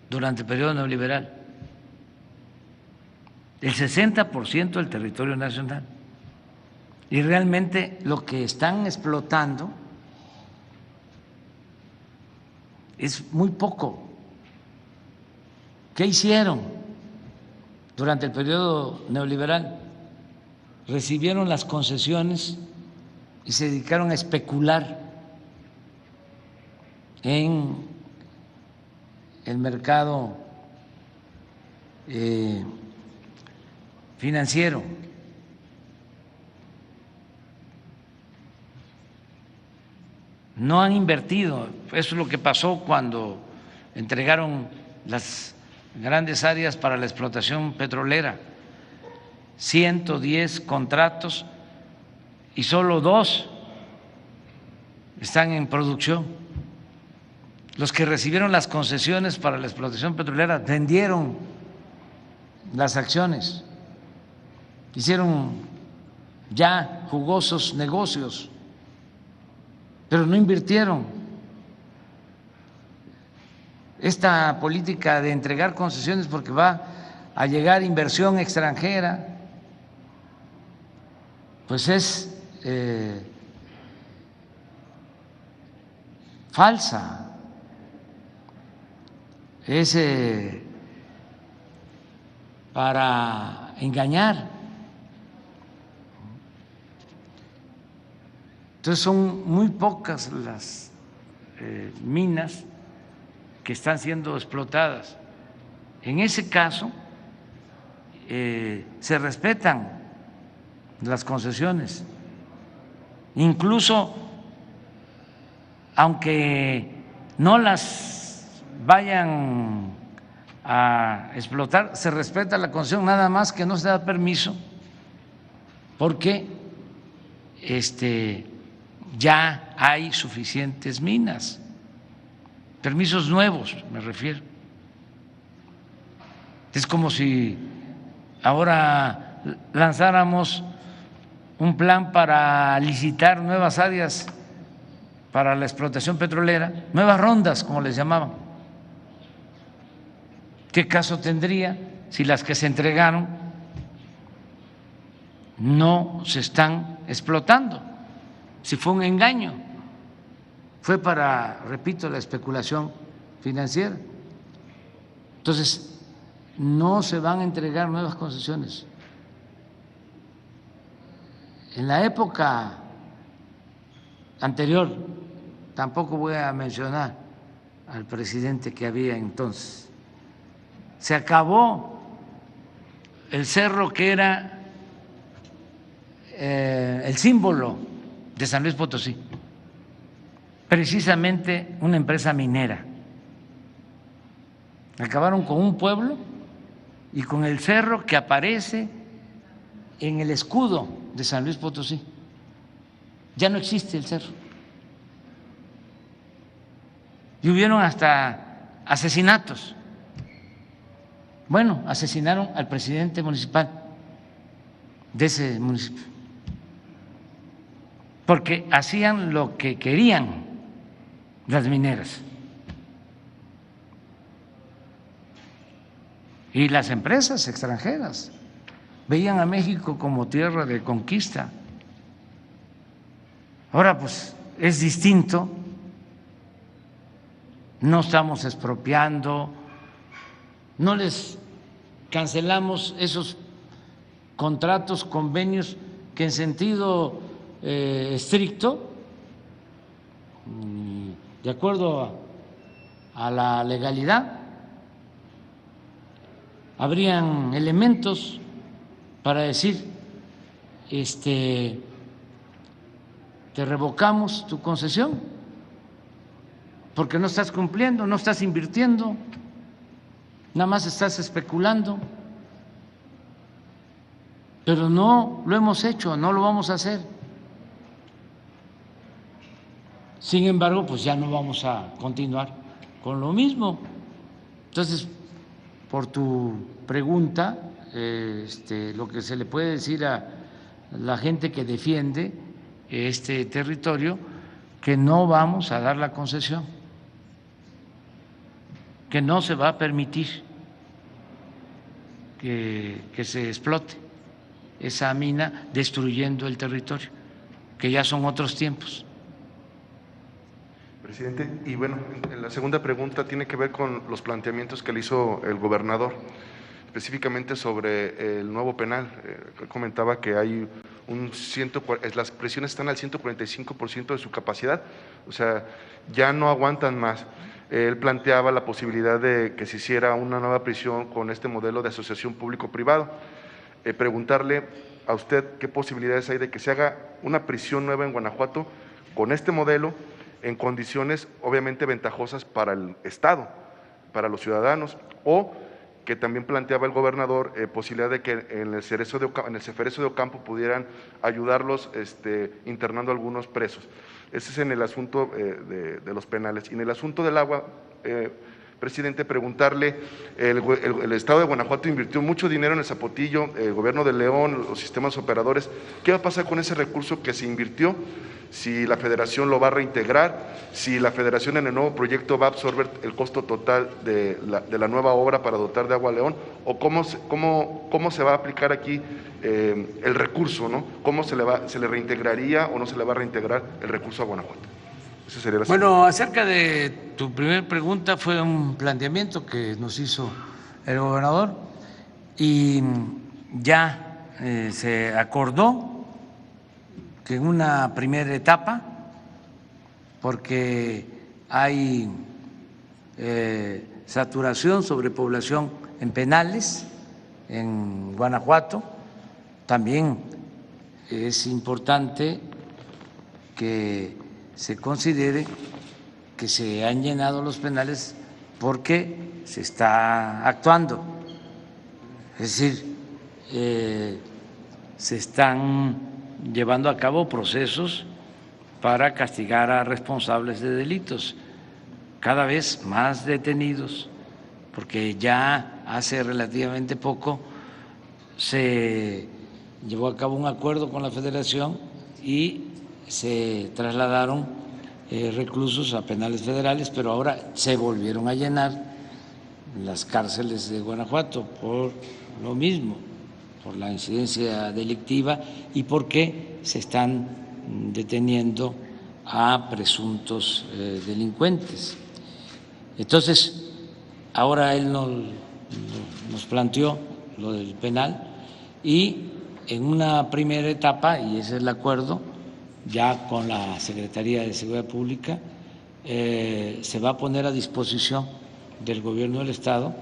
durante el periodo neoliberal, el 60% del territorio nacional. Y realmente lo que están explotando es muy poco. ¿Qué hicieron durante el periodo neoliberal? Recibieron las concesiones y se dedicaron a especular en el mercado financiero. No han invertido. Eso es lo que pasó cuando entregaron las grandes áreas para la explotación petrolera. 110 contratos y solo 2 están en producción. Los que recibieron las concesiones para la explotación petrolera vendieron las acciones, hicieron ya jugosos negocios, pero no invirtieron. Esta política de entregar concesiones porque va a llegar inversión extranjera, pues es falsa, es para engañar. Entonces son muy pocas las minas que están siendo explotadas. En ese caso se respetan las concesiones, incluso aunque no las vayan a explotar, se respeta la concesión, nada más que no se da permiso porque ya hay suficientes minas, permisos nuevos me refiero. Es como si ahora lanzáramos un plan para licitar nuevas áreas para la explotación petrolera, nuevas rondas, como les llamaban. ¿Qué caso tendría si las que se entregaron no se están explotando? Si fue un engaño, fue para, repito, la especulación financiera. Entonces, no se van a entregar nuevas concesiones. En la época anterior, tampoco voy a mencionar al presidente que había entonces, se acabó el cerro que era el símbolo de San Luis Potosí, precisamente una empresa minera. Acabaron con un pueblo y con el cerro que aparece en el escudo de San Luis Potosí. Ya no existe el cerro. Y hubieron hasta asesinatos. Bueno, asesinaron al presidente municipal de ese municipio, porque hacían lo que querían las mineras. Y las empresas extranjeras veían a México como tierra de conquista. Ahora pues es distinto, no estamos expropiando, no les cancelamos esos contratos, convenios que en sentido estricto, de acuerdo a la legalidad, habrían elementos para decir te revocamos tu concesión porque no estás cumpliendo, no estás invirtiendo, nada más estás especulando. Pero no lo hemos hecho, no lo vamos a hacer. Sin embargo, pues ya no vamos a continuar con lo mismo. Entonces, por tu pregunta, lo que se le puede decir a la gente que defiende este territorio, que no vamos a dar la concesión, que no se va a permitir que se explote esa mina destruyendo el territorio, que ya son otros tiempos. Presidente, y bueno, la segunda pregunta tiene que ver con los planteamientos que le hizo el gobernador, específicamente sobre el nuevo penal. Comentaba que hay las prisiones están al 145% de su capacidad, o sea, ya no aguantan más. Él planteaba la posibilidad de que se hiciera una nueva prisión con este modelo de asociación público-privado. Preguntarle a usted qué posibilidades hay de que se haga una prisión nueva en Guanajuato con este modelo, en condiciones obviamente ventajosas para el Estado, para los ciudadanos, o que también planteaba el gobernador posibilidad de que en el Ceferezo de Ocampo pudieran ayudarlos internando a algunos presos. Ese es en el asunto de los penales. Y en el asunto del agua, Presidente, preguntarle, el Estado de Guanajuato invirtió mucho dinero en el Zapotillo, el Gobierno de León, los sistemas operadores. ¿Qué va a pasar con ese recurso que se invirtió? Si la Federación lo va a reintegrar, si la Federación en el nuevo proyecto va a absorber el costo total de la nueva obra para dotar de agua a León, o cómo se va a aplicar aquí el recurso, ¿no? ¿Cómo se le reintegraría o no se le va a reintegrar el recurso a Guanajuato? Esa sería la Bueno, acerca de tu primera pregunta, fue un planteamiento que nos hizo el gobernador y ya se acordó que en una primera etapa, porque hay saturación, sobrepoblación en penales en Guanajuato, también es importante que se considere que se han llenado los penales porque se está actuando, es decir, se están llevando a cabo procesos para castigar a responsables de delitos, cada vez más detenidos, porque ya hace relativamente poco se llevó a cabo un acuerdo con la Federación y se trasladaron reclusos a penales federales, pero ahora se volvieron a llenar las cárceles de Guanajuato por lo mismo, por la incidencia delictiva y porque se están deteniendo a presuntos delincuentes. Entonces, ahora él nos planteó lo del penal y en una primera etapa, y ese es el acuerdo, ya con la Secretaría de Seguridad Pública, se va a poner a disposición del Gobierno del Estado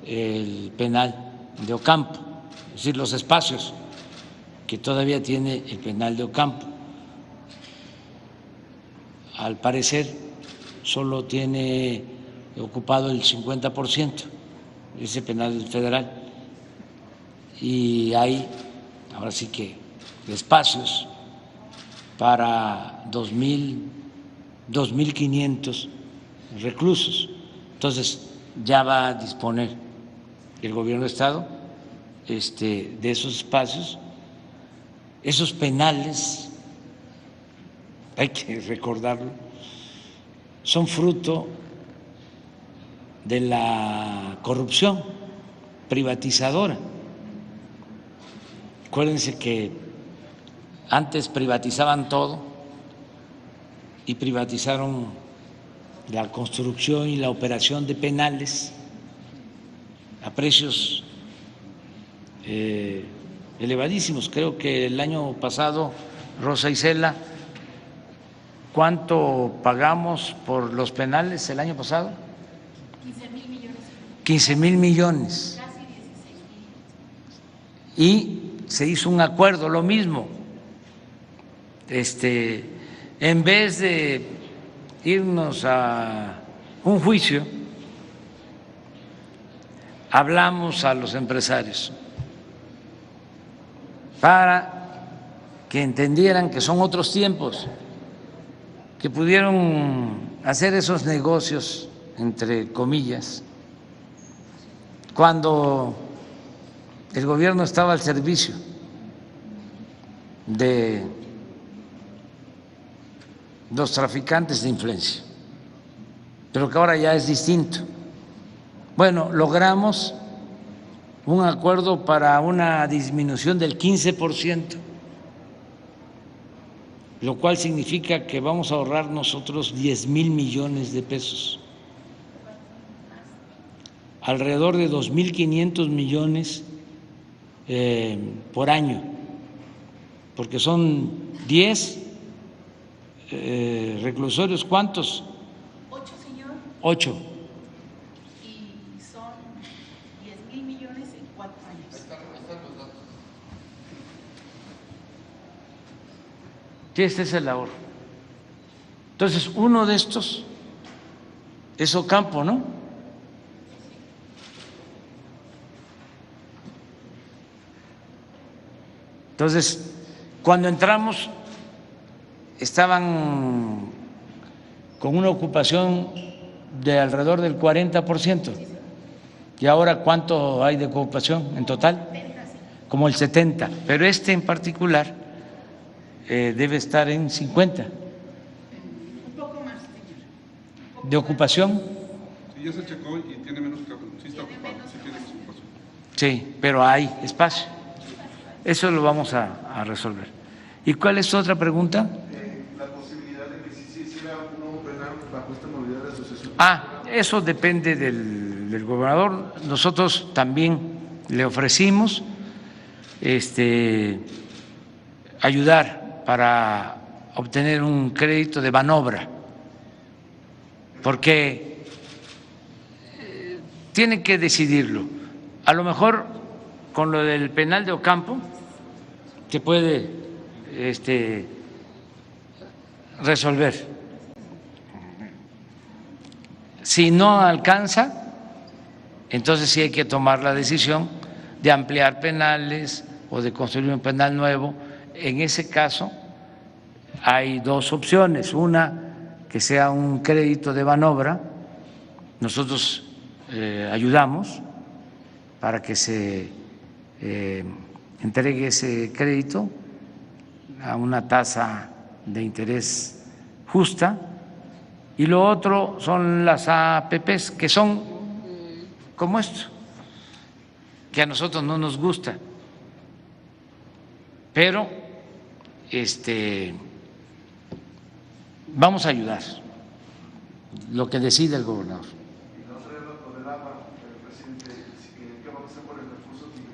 el penal de Ocampo, es decir, los espacios que todavía tiene el penal de Ocampo. Al parecer solo tiene ocupado el 50% ese penal federal y hay ahora sí que espacios para 2.500 reclusos. Entonces ya va a disponer el Gobierno de Estado de esos espacios. Esos penales, hay que recordarlo, son fruto de la corrupción privatizadora. Acuérdense que antes privatizaban todo y privatizaron la construcción y la operación de penales a precios elevadísimos. Creo que el año pasado, Rosa Isela, ¿cuánto pagamos por los penales el año pasado? 15,000 millones. 15,000 millones. Casi 16,000. Y se hizo un acuerdo, lo mismo. En vez de irnos a un juicio, hablamos a los empresarios para que entendieran que son otros tiempos, que pudieron hacer esos negocios, entre comillas, cuando el gobierno estaba al servicio de los traficantes de influencia, pero que ahora ya es distinto. Bueno, logramos un acuerdo para una disminución del 15%, lo cual significa que vamos a ahorrar nosotros 10,000 millones de pesos, alrededor de 2,500 millones por año, porque son 10 reclusorios. ¿Cuántos? 8, señor. 8. Y son 10,000 millones en 4 años. Sí, este es el ahorro. Entonces, uno de estos es Ocampo, ¿no? Entonces, cuando entramos, estaban con una ocupación de alrededor del 40%. ¿Y ahora cuánto hay de ocupación en total? Como el 70%, pero este en particular debe estar en 50%. Un poco más, señor. ¿De ocupación? Sí, ya se checó y tiene menos que sí está ocupado, sí tiene más ocupación. Sí, pero hay espacio. Eso lo vamos a resolver. ¿Y cuál es tu otra pregunta? La posibilidad de que si se hiciera un nuevo penal bajo esta modalidad de asociación. Eso depende del gobernador. Nosotros también le ofrecimos ayudar para obtener un crédito de manobra, porque tienen que decidirlo. A lo mejor con lo del penal de Ocampo se puede resolver. Si no alcanza, entonces sí hay que tomar la decisión de ampliar penales o de construir un penal nuevo. En ese caso hay dos opciones: una, que sea un crédito de manobra, nosotros ayudamos para que se entregue ese crédito a una tasa de interés justa, y lo otro son las APPs, que son como esto, que a nosotros no nos gusta, pero vamos a ayudar lo que decide el gobernador.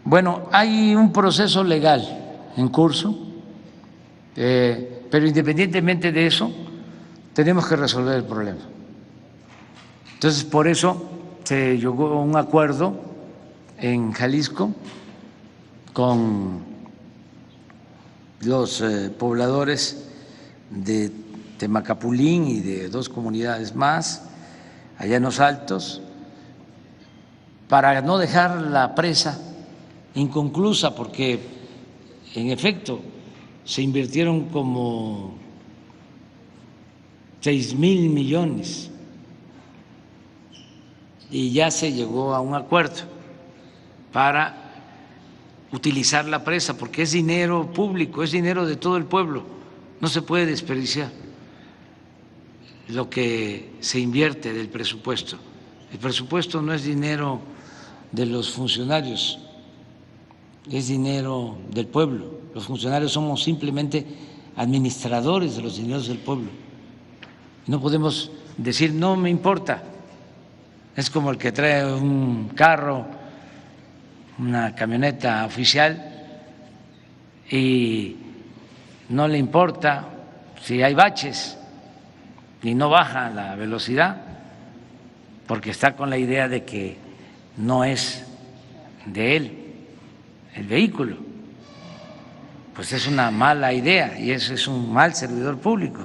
Bueno, hay un proceso legal en curso, pero independientemente de eso, tenemos que resolver el problema. Entonces, por eso se llegó a un acuerdo en Jalisco con los pobladores de Temacapulín y de dos comunidades más, allá en los Altos, para no dejar la presa inconclusa, porque en efecto se invirtieron como 6,000 millones y ya se llegó a un acuerdo para utilizar la presa, porque es dinero público, es dinero de todo el pueblo, no se puede desperdiciar lo que se invierte del presupuesto. El presupuesto no es dinero de los funcionarios, es dinero del pueblo. Los funcionarios somos simplemente administradores de los dineros del pueblo. No podemos decir no me importa. Es como el que trae un carro, una camioneta oficial, y no le importa si hay baches y no baja la velocidad porque está con la idea de que no es de él el vehículo. Pues es una mala idea y eso es un mal servidor público,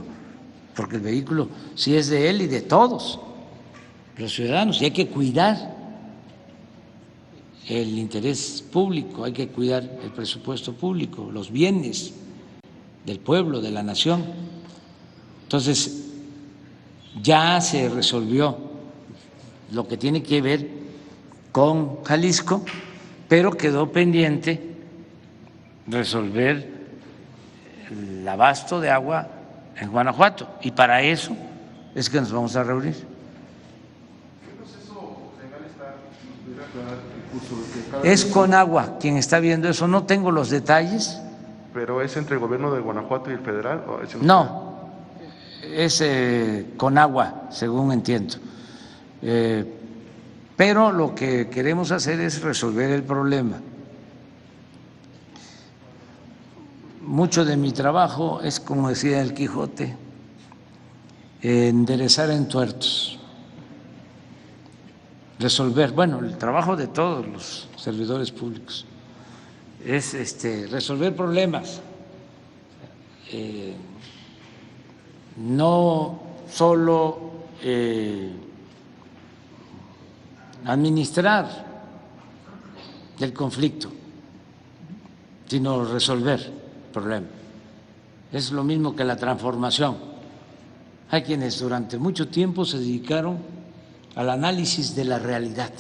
porque el vehículo sí es de él y de todos los ciudadanos, y hay que cuidar el interés público, hay que cuidar el presupuesto público, los bienes del pueblo, de la nación. Entonces, ya se resolvió lo que tiene que ver con Jalisco, pero quedó pendiente resolver el abasto de agua en Guanajuato, y para eso es que nos vamos a reunir. ¿Qué proceso legal está? ¿Nos pudiera aclarar el curso de cada Es Conagua quien está viendo eso, no tengo los detalles. ¿Pero es entre el gobierno de Guanajuato y el federal? ¿O es No, es Conagua, según entiendo. Pero lo que queremos hacer es resolver el problema. Mucho de mi trabajo es, como decía el Quijote, enderezar entuertos, resolver, bueno, el trabajo de todos los servidores públicos es resolver problemas, no solo administrar el conflicto, sino resolver el problema. Es lo mismo que la transformación. Hay quienes durante mucho tiempo se dedicaron al análisis de la realidad,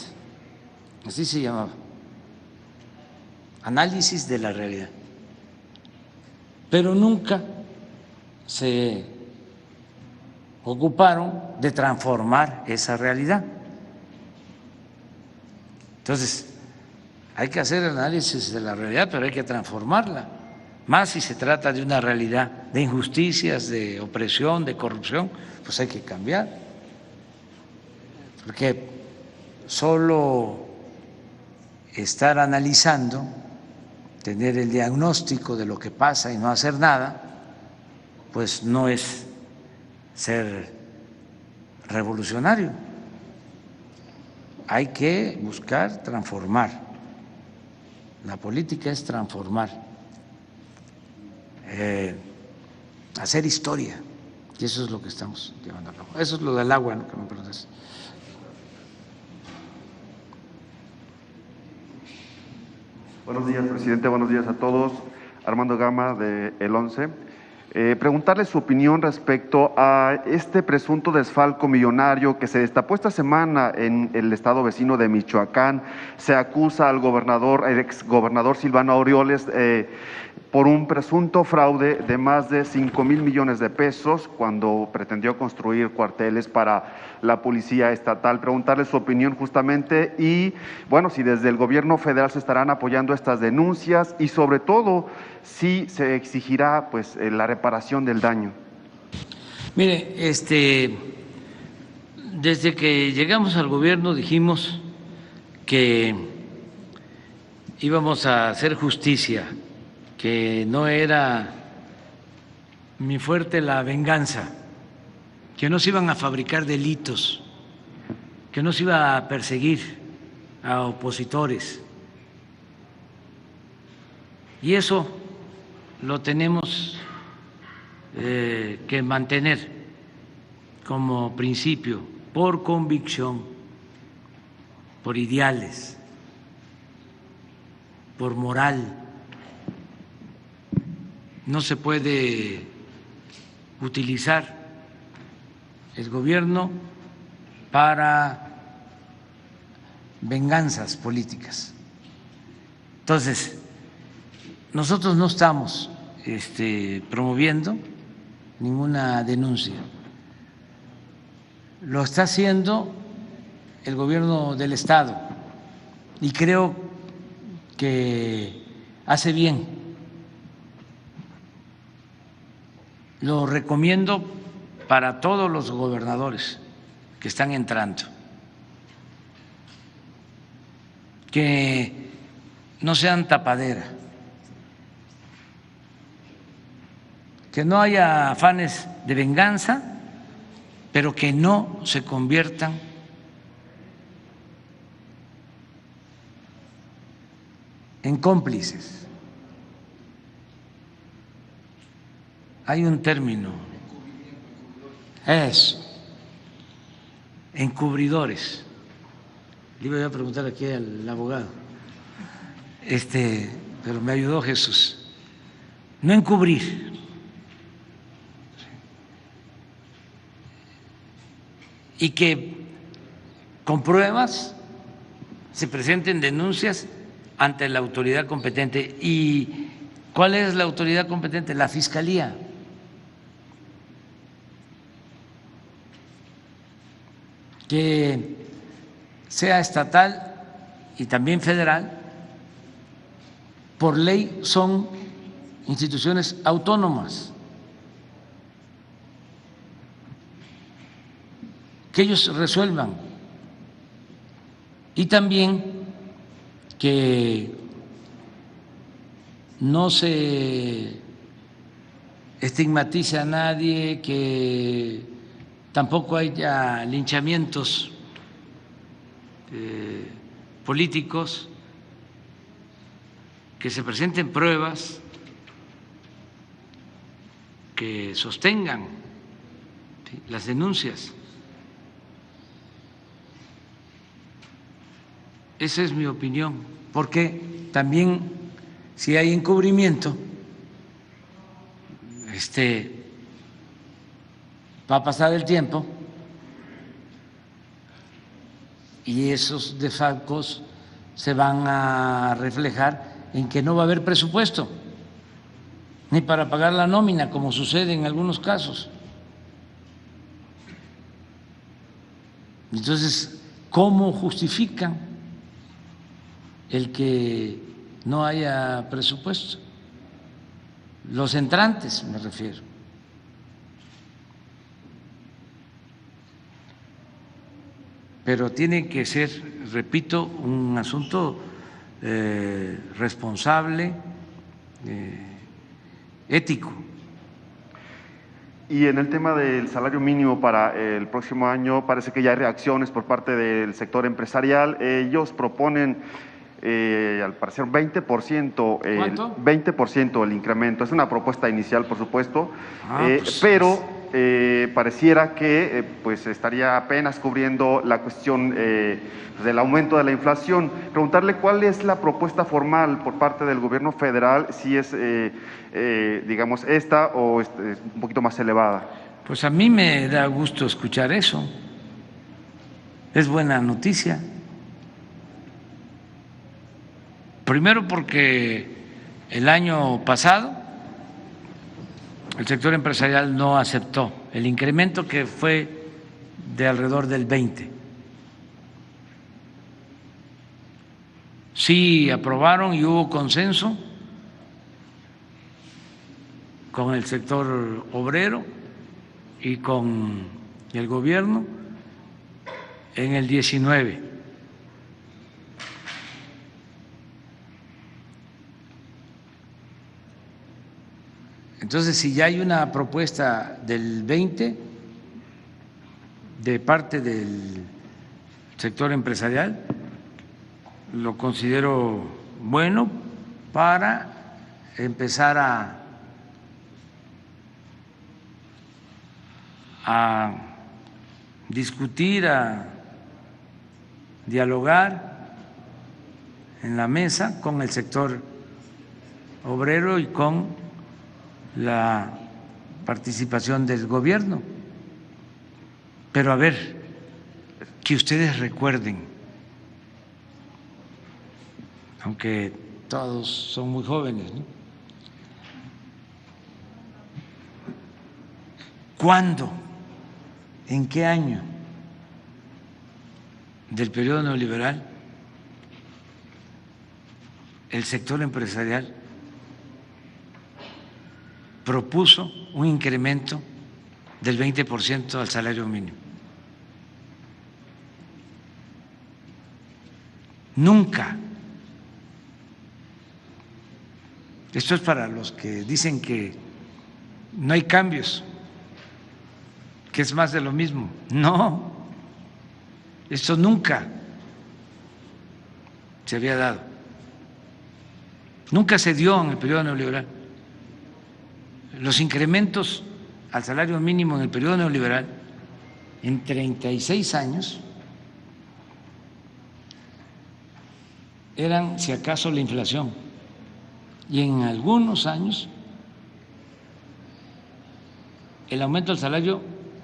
así se llamaba, análisis de la realidad, pero nunca se ocuparon de transformar esa realidad. Entonces, hay que hacer análisis de la realidad, pero hay que transformarla, más si se trata de una realidad de injusticias, de opresión, de corrupción, pues hay que cambiar. Porque solo estar analizando, tener el diagnóstico de lo que pasa y no hacer nada, pues no es ser revolucionario. Hay que buscar transformar. La política es transformar, hacer historia, y eso es lo que estamos llevando a cabo. Eso es lo del agua, ¿no?, que me preguntas. Buenos días, presidente. Buenos días a todos. Armando Gama, de El 11. Preguntarle su opinión respecto a este presunto desfalco millonario que se destapó esta semana en el estado vecino de Michoacán. Se acusa al exgobernador Silvano Aureoles por un presunto fraude de más de 5,000 millones de pesos cuando pretendió construir cuarteles para la policía estatal. Preguntarle su opinión justamente y, bueno, si desde el gobierno federal se estarán apoyando estas denuncias y, sobre todo, si se exigirá pues la reparación del daño. Mire, desde que llegamos al gobierno dijimos que íbamos a hacer justicia, que no era mi fuerte la venganza, que no se iban a fabricar delitos, que no se iba a perseguir a opositores. Y eso lo tenemos que mantener como principio, por convicción, por ideales, por moral. No se puede utilizar el gobierno para venganzas políticas. Entonces, nosotros no estamos promoviendo ninguna denuncia. Lo está haciendo el gobierno del Estado y creo que hace bien. Lo recomiendo para todos los gobernadores que están entrando, que no sean tapadera, que no haya afanes de venganza, pero que no se conviertan en cómplices. Hay un término, eso, encubridores. Le iba a preguntar aquí al abogado, pero me ayudó Jesús. No encubrir. Y que con pruebas se presenten denuncias ante la autoridad competente. ¿Y cuál es la autoridad competente? La Fiscalía. Que sea estatal y también federal, por ley son instituciones autónomas, que ellos resuelvan, y también que no se estigmatice a nadie, que tampoco haya linchamientos políticos, que se presenten pruebas que sostengan las denuncias. Esa es mi opinión, porque también si hay encubrimiento, va a pasar el tiempo y esos desfalcos se van a reflejar en que no va a haber presupuesto, ni para pagar la nómina, como sucede en algunos casos. Entonces, ¿cómo justifican el que no haya presupuesto? Los entrantes, me refiero. Pero tiene que ser, repito, un asunto responsable, ético. Y en el tema del salario mínimo para el próximo año, parece que ya hay reacciones por parte del sector empresarial. Ellos proponen, al parecer, 20%. ¿Cuánto? 20% el incremento. Es una propuesta inicial, por supuesto, Pues, pero pareciera que pues estaría apenas cubriendo la cuestión del aumento de la inflación. Preguntarle cuál es la propuesta formal por parte del gobierno federal, si es, digamos, esta o es un poquito más elevada. Pues a mí me da gusto escuchar eso. Es buena noticia. Primero porque el año pasado el sector empresarial no aceptó el incremento, que fue de alrededor del 20%. Sí aprobaron y hubo consenso con el sector obrero y con el gobierno en el 19. Entonces, si ya hay una propuesta del 20 de parte del sector empresarial, lo considero bueno para empezar a discutir, a dialogar en la mesa con el sector obrero y con la participación del gobierno. Pero a ver, que ustedes recuerden, aunque todos son muy jóvenes, ¿no? ¿Cuándo? ¿En qué año del periodo neoliberal el sector empresarial propuso un incremento del 20% al salario mínimo? Nunca. Esto es para los que dicen que no hay cambios, que es más de lo mismo. No, esto nunca se había dado. Nunca se dio en el periodo neoliberal. Los incrementos al salario mínimo en el periodo neoliberal en 36 años eran, si acaso, la inflación, y en algunos años el aumento del salario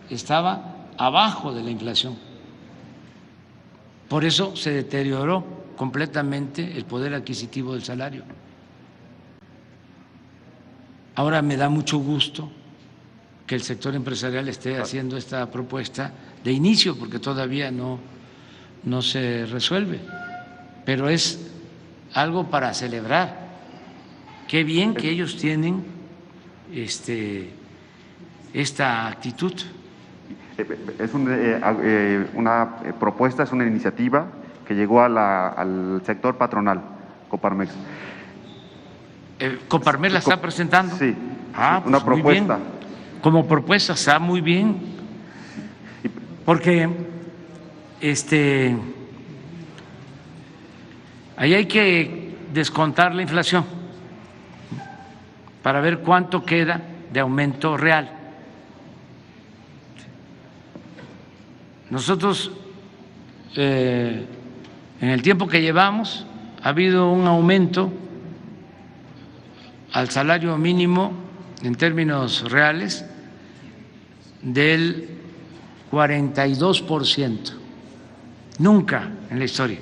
estaba abajo de la inflación. Por eso se deterioró completamente el poder adquisitivo del salario. Ahora me da mucho gusto que el sector empresarial esté haciendo esta propuesta de inicio, porque todavía no se resuelve, pero es algo para celebrar. Qué bien que ellos tienen esta actitud. Es una propuesta, es una iniciativa que llegó al sector patronal, Coparmex. ¿Coparmex la está presentando? Sí, pues una propuesta. Muy bien. Como propuesta está muy bien, porque ahí hay que descontar la inflación para ver cuánto queda de aumento real. Nosotros, en el tiempo que llevamos, ha habido un aumento al salario mínimo en términos reales del 42%. Nunca en la historia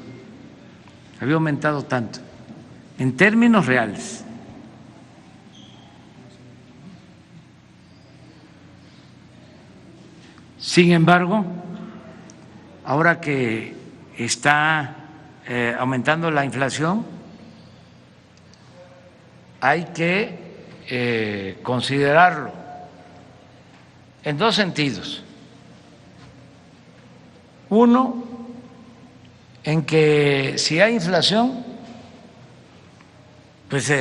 había aumentado tanto, en términos reales. Sin embargo, ahora que está aumentando la inflación, hay que considerarlo en dos sentidos. Uno, en que si hay inflación, pues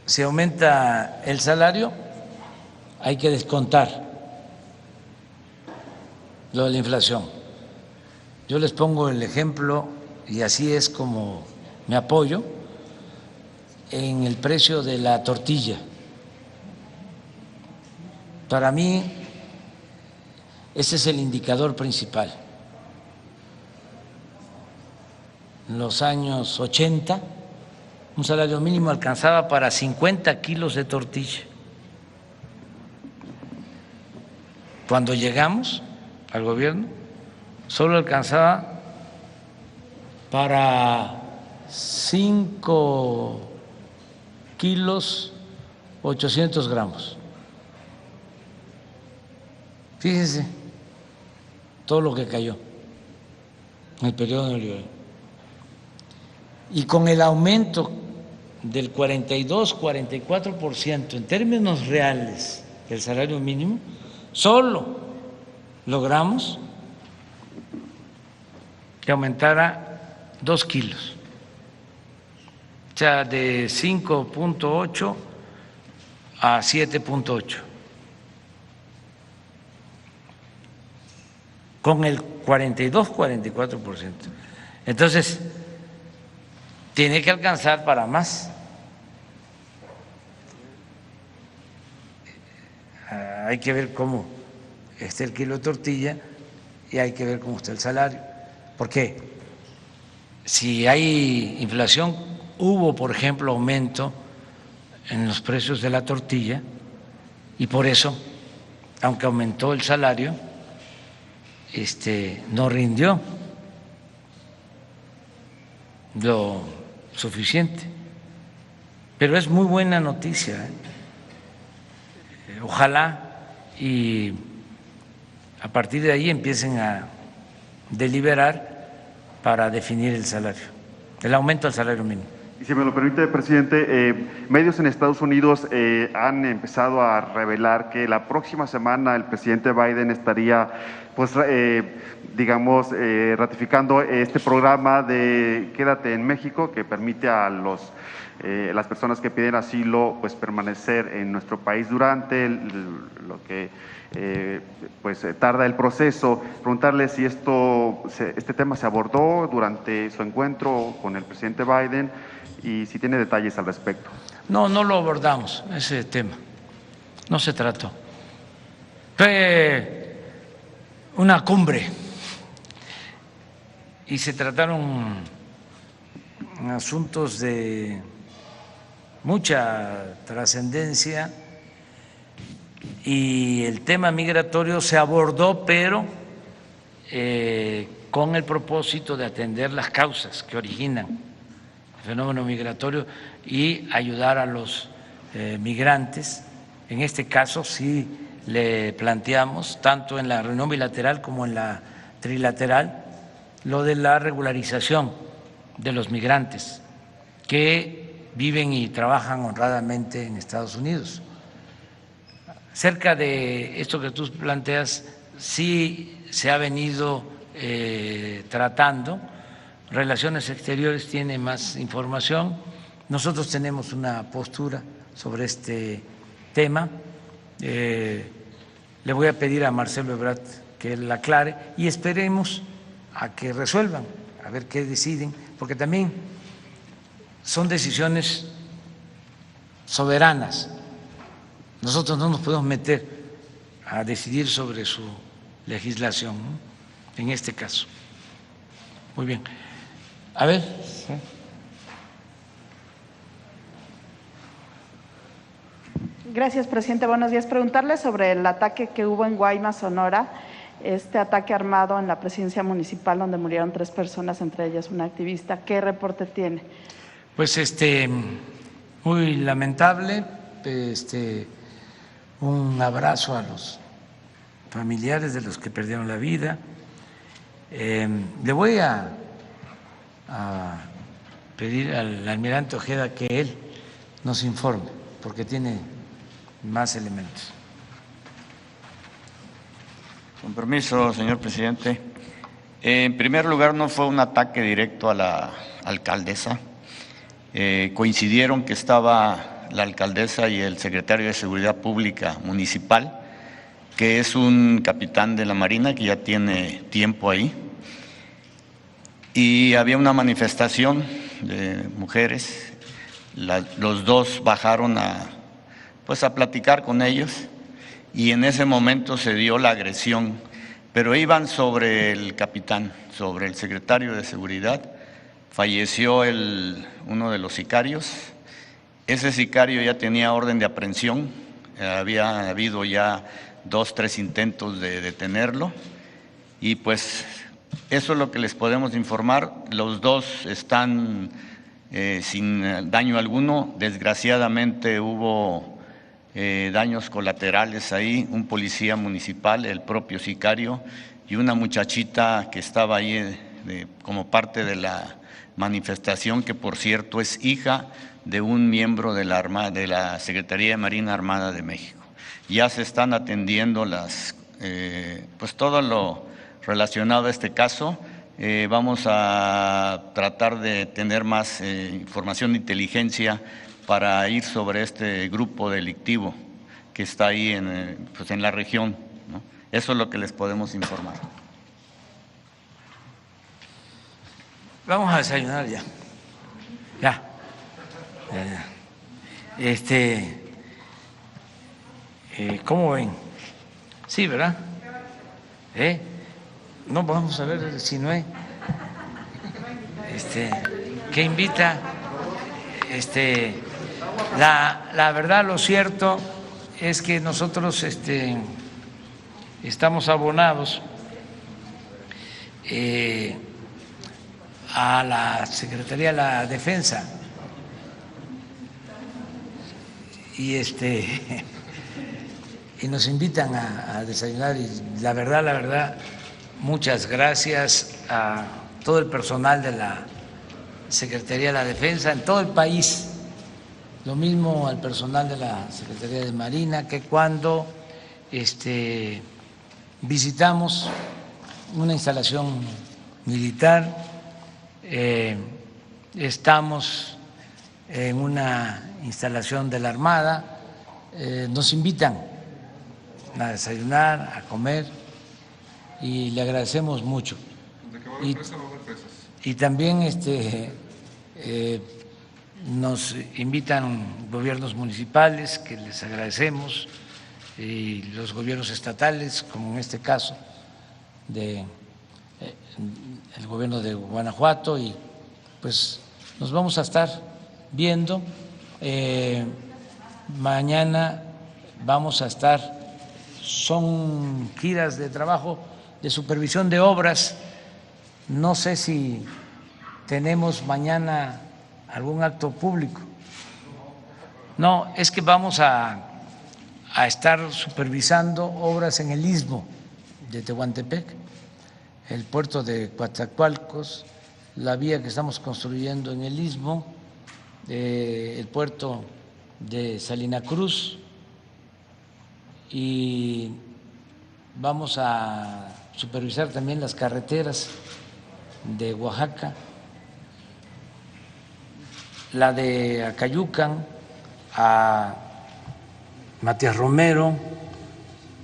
se aumenta el salario, hay que descontar lo de la inflación. Yo les pongo el ejemplo, y así es como me apoyo, en el precio de la tortilla. Para mí, ese es el indicador principal. En los años 80, un salario mínimo alcanzaba para 50 kilos de tortilla. Cuando llegamos al gobierno, solo alcanzaba para 5 kilos 800 gramos. Fíjense todo lo que cayó en el periodo neoliberal. Y con el aumento del 42-44% en términos reales del salario mínimo, solo logramos que aumentara 2 kilos, o sea, de 5.8 a 7.8, con el 42-44%. Entonces, tiene que alcanzar para más. Hay que ver cómo está el kilo de tortilla y hay que ver cómo está el salario. Porque si hay inflación, hubo, por ejemplo, aumento en los precios de la tortilla y por eso, aunque aumentó el salario, no rindió lo suficiente. Pero es muy buena noticia, ojalá y a partir de ahí empiecen a deliberar para definir el salario, el aumento del salario mínimo. Y si me lo permite, presidente, medios en Estados Unidos han empezado a revelar que la próxima semana el presidente Biden estaría, pues, ratificando este programa de Quédate en México, que permite a las personas que piden asilo, pues, permanecer en nuestro país durante lo que tarda el proceso. Preguntarle si este tema se abordó durante su encuentro con el presidente Biden y si tiene detalles al respecto. No, no lo abordamos, ese tema. No se trató. Fue una cumbre y se trataron asuntos de mucha trascendencia y el tema migratorio se abordó, pero con el propósito de atender las causas que originan el fenómeno migratorio y ayudar a los migrantes. En este caso sí le planteamos, tanto en la reunión bilateral como en la trilateral, lo de la regularización de los migrantes que viven y trabajan honradamente en Estados Unidos. Cerca de esto que tú planteas, sí se ha venido tratando. Relaciones Exteriores tiene más información. Nosotros tenemos una postura sobre este tema. Le voy a pedir a Marcelo Ebrard que la aclare y esperemos a que resuelvan, a ver qué deciden, porque también son decisiones soberanas. Nosotros no nos podemos meter a decidir sobre su legislación, ¿no?, en este caso. Muy bien. A ver. ¿Sí? Gracias, presidente. Buenos días. Preguntarle sobre el ataque que hubo en Guaymas, Sonora. este ataque armado en la presidencia municipal donde murieron 3 personas, entre ellas una activista. ¿Qué reporte tiene? Pues muy lamentable, un abrazo a los familiares de los que perdieron la vida. Le voy a pedir al almirante Ojeda que él nos informe, porque tiene más elementos. Con permiso, señor presidente. En primer lugar, no fue un ataque directo a la alcaldesa. Coincidieron que estaba la alcaldesa y el secretario de Seguridad Pública Municipal, que es un capitán de la Marina que ya tiene tiempo ahí. Y había una manifestación de mujeres. Los dos bajaron a platicar con ellos y en ese momento se dio la agresión, pero iban sobre el capitán, sobre el secretario de Seguridad. Falleció uno de los sicarios. Ese sicario ya tenía orden de aprehensión, había habido ya 2, 3 intentos de detenerlo y pues eso es lo que les podemos informar. Los dos están sin daño alguno. Desgraciadamente hubo daños colaterales ahí, un policía municipal, el propio sicario y una muchachita que estaba ahí como parte de la manifestación, que por cierto es hija de un miembro de la Secretaría de Marina Armada de México. Ya se están atendiendo todo lo relacionado a este caso. Vamos a tratar de tener más información de inteligencia para ir sobre este grupo delictivo que está ahí en la región, ¿no? Eso es lo que les podemos informar. Vamos a desayunar ya. Ya. ¿Cómo ven? Sí, ¿verdad? No, vamos a ver si no hay. ¿Qué invita? La verdad, lo cierto es que nosotros estamos abonados a la Secretaría de la Defensa y nos invitan a desayunar y la verdad, muchas gracias a todo el personal de la Secretaría de la Defensa en todo el país. Lo mismo al personal de la Secretaría de Marina, que cuando visitamos una instalación militar, estamos en una instalación de la Armada, nos invitan a desayunar, a comer y le agradecemos mucho. Y también nos invitan gobiernos municipales, que les agradecemos, y los gobiernos estatales, como en este caso el gobierno de Guanajuato, y pues nos vamos a estar viendo. Mañana vamos a estar, son giras de trabajo de supervisión de obras. No sé si tenemos mañana algún acto público. No, es que vamos a estar supervisando obras en el istmo de Tehuantepec, el puerto de Coatzacoalcos, la vía que estamos construyendo en el istmo, el puerto de Salina Cruz, y vamos a supervisar también las carreteras de Oaxaca, la de Acayucan a Matías Romero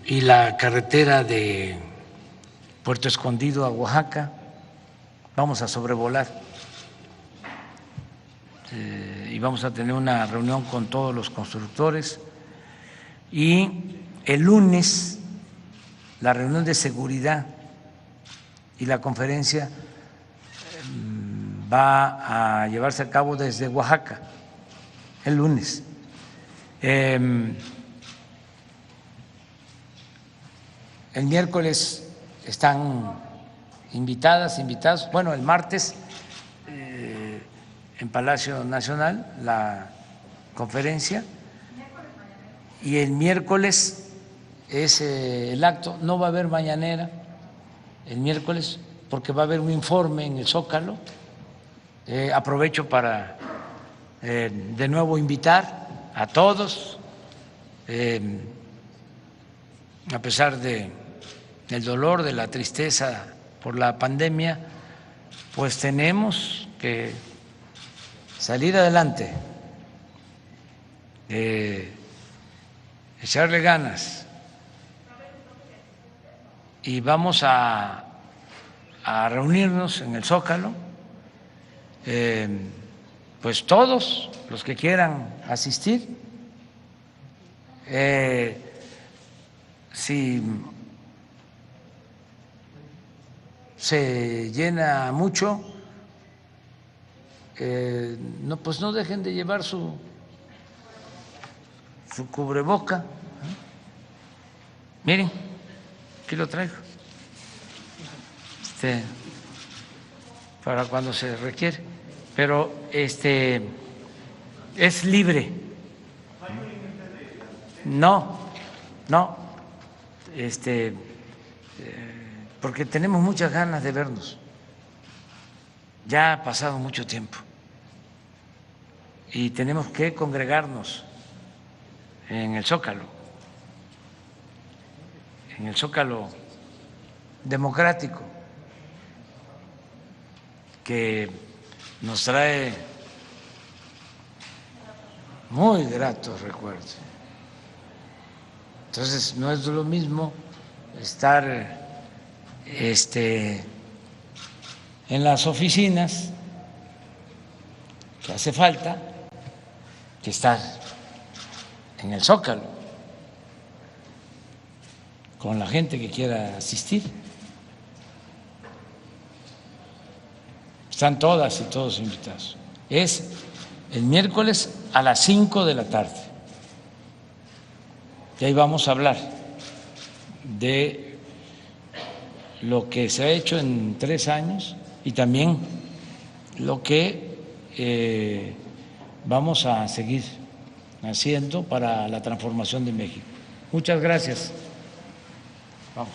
y la carretera de Puerto Escondido a Oaxaca. Vamos a sobrevolar y vamos a tener una reunión con todos los constructores, y el lunes la reunión de seguridad y la conferencia va a llevarse a cabo desde Oaxaca el lunes. El miércoles están invitadas, invitados. Bueno, el martes en Palacio Nacional la conferencia y el miércoles es el acto. No va a haber mañanera el miércoles porque va a haber un informe en el Zócalo. Aprovecho para de nuevo invitar a todos, a pesar del dolor, de la tristeza por la pandemia, pues tenemos que salir adelante, echarle ganas y vamos a reunirnos en el Zócalo, pues todos los que quieran asistir. Si se llena mucho, no, pues no dejen de llevar su cubreboca. Miren, aquí lo traigo. Para cuando se requiere. Pero es libre. No, porque tenemos muchas ganas de vernos. Ya ha pasado mucho tiempo y tenemos que congregarnos en el Zócalo democrático, que nos trae muy gratos recuerdos. Entonces no es lo mismo estar en las oficinas, que hace falta, que estar en el Zócalo con la gente que quiera asistir. Están todas y todos invitados. Es el miércoles a las 5 de la tarde. Y ahí vamos a hablar de lo que se ha hecho en 3 años y también lo que vamos a seguir haciendo para la transformación de México. Muchas gracias. Vamos.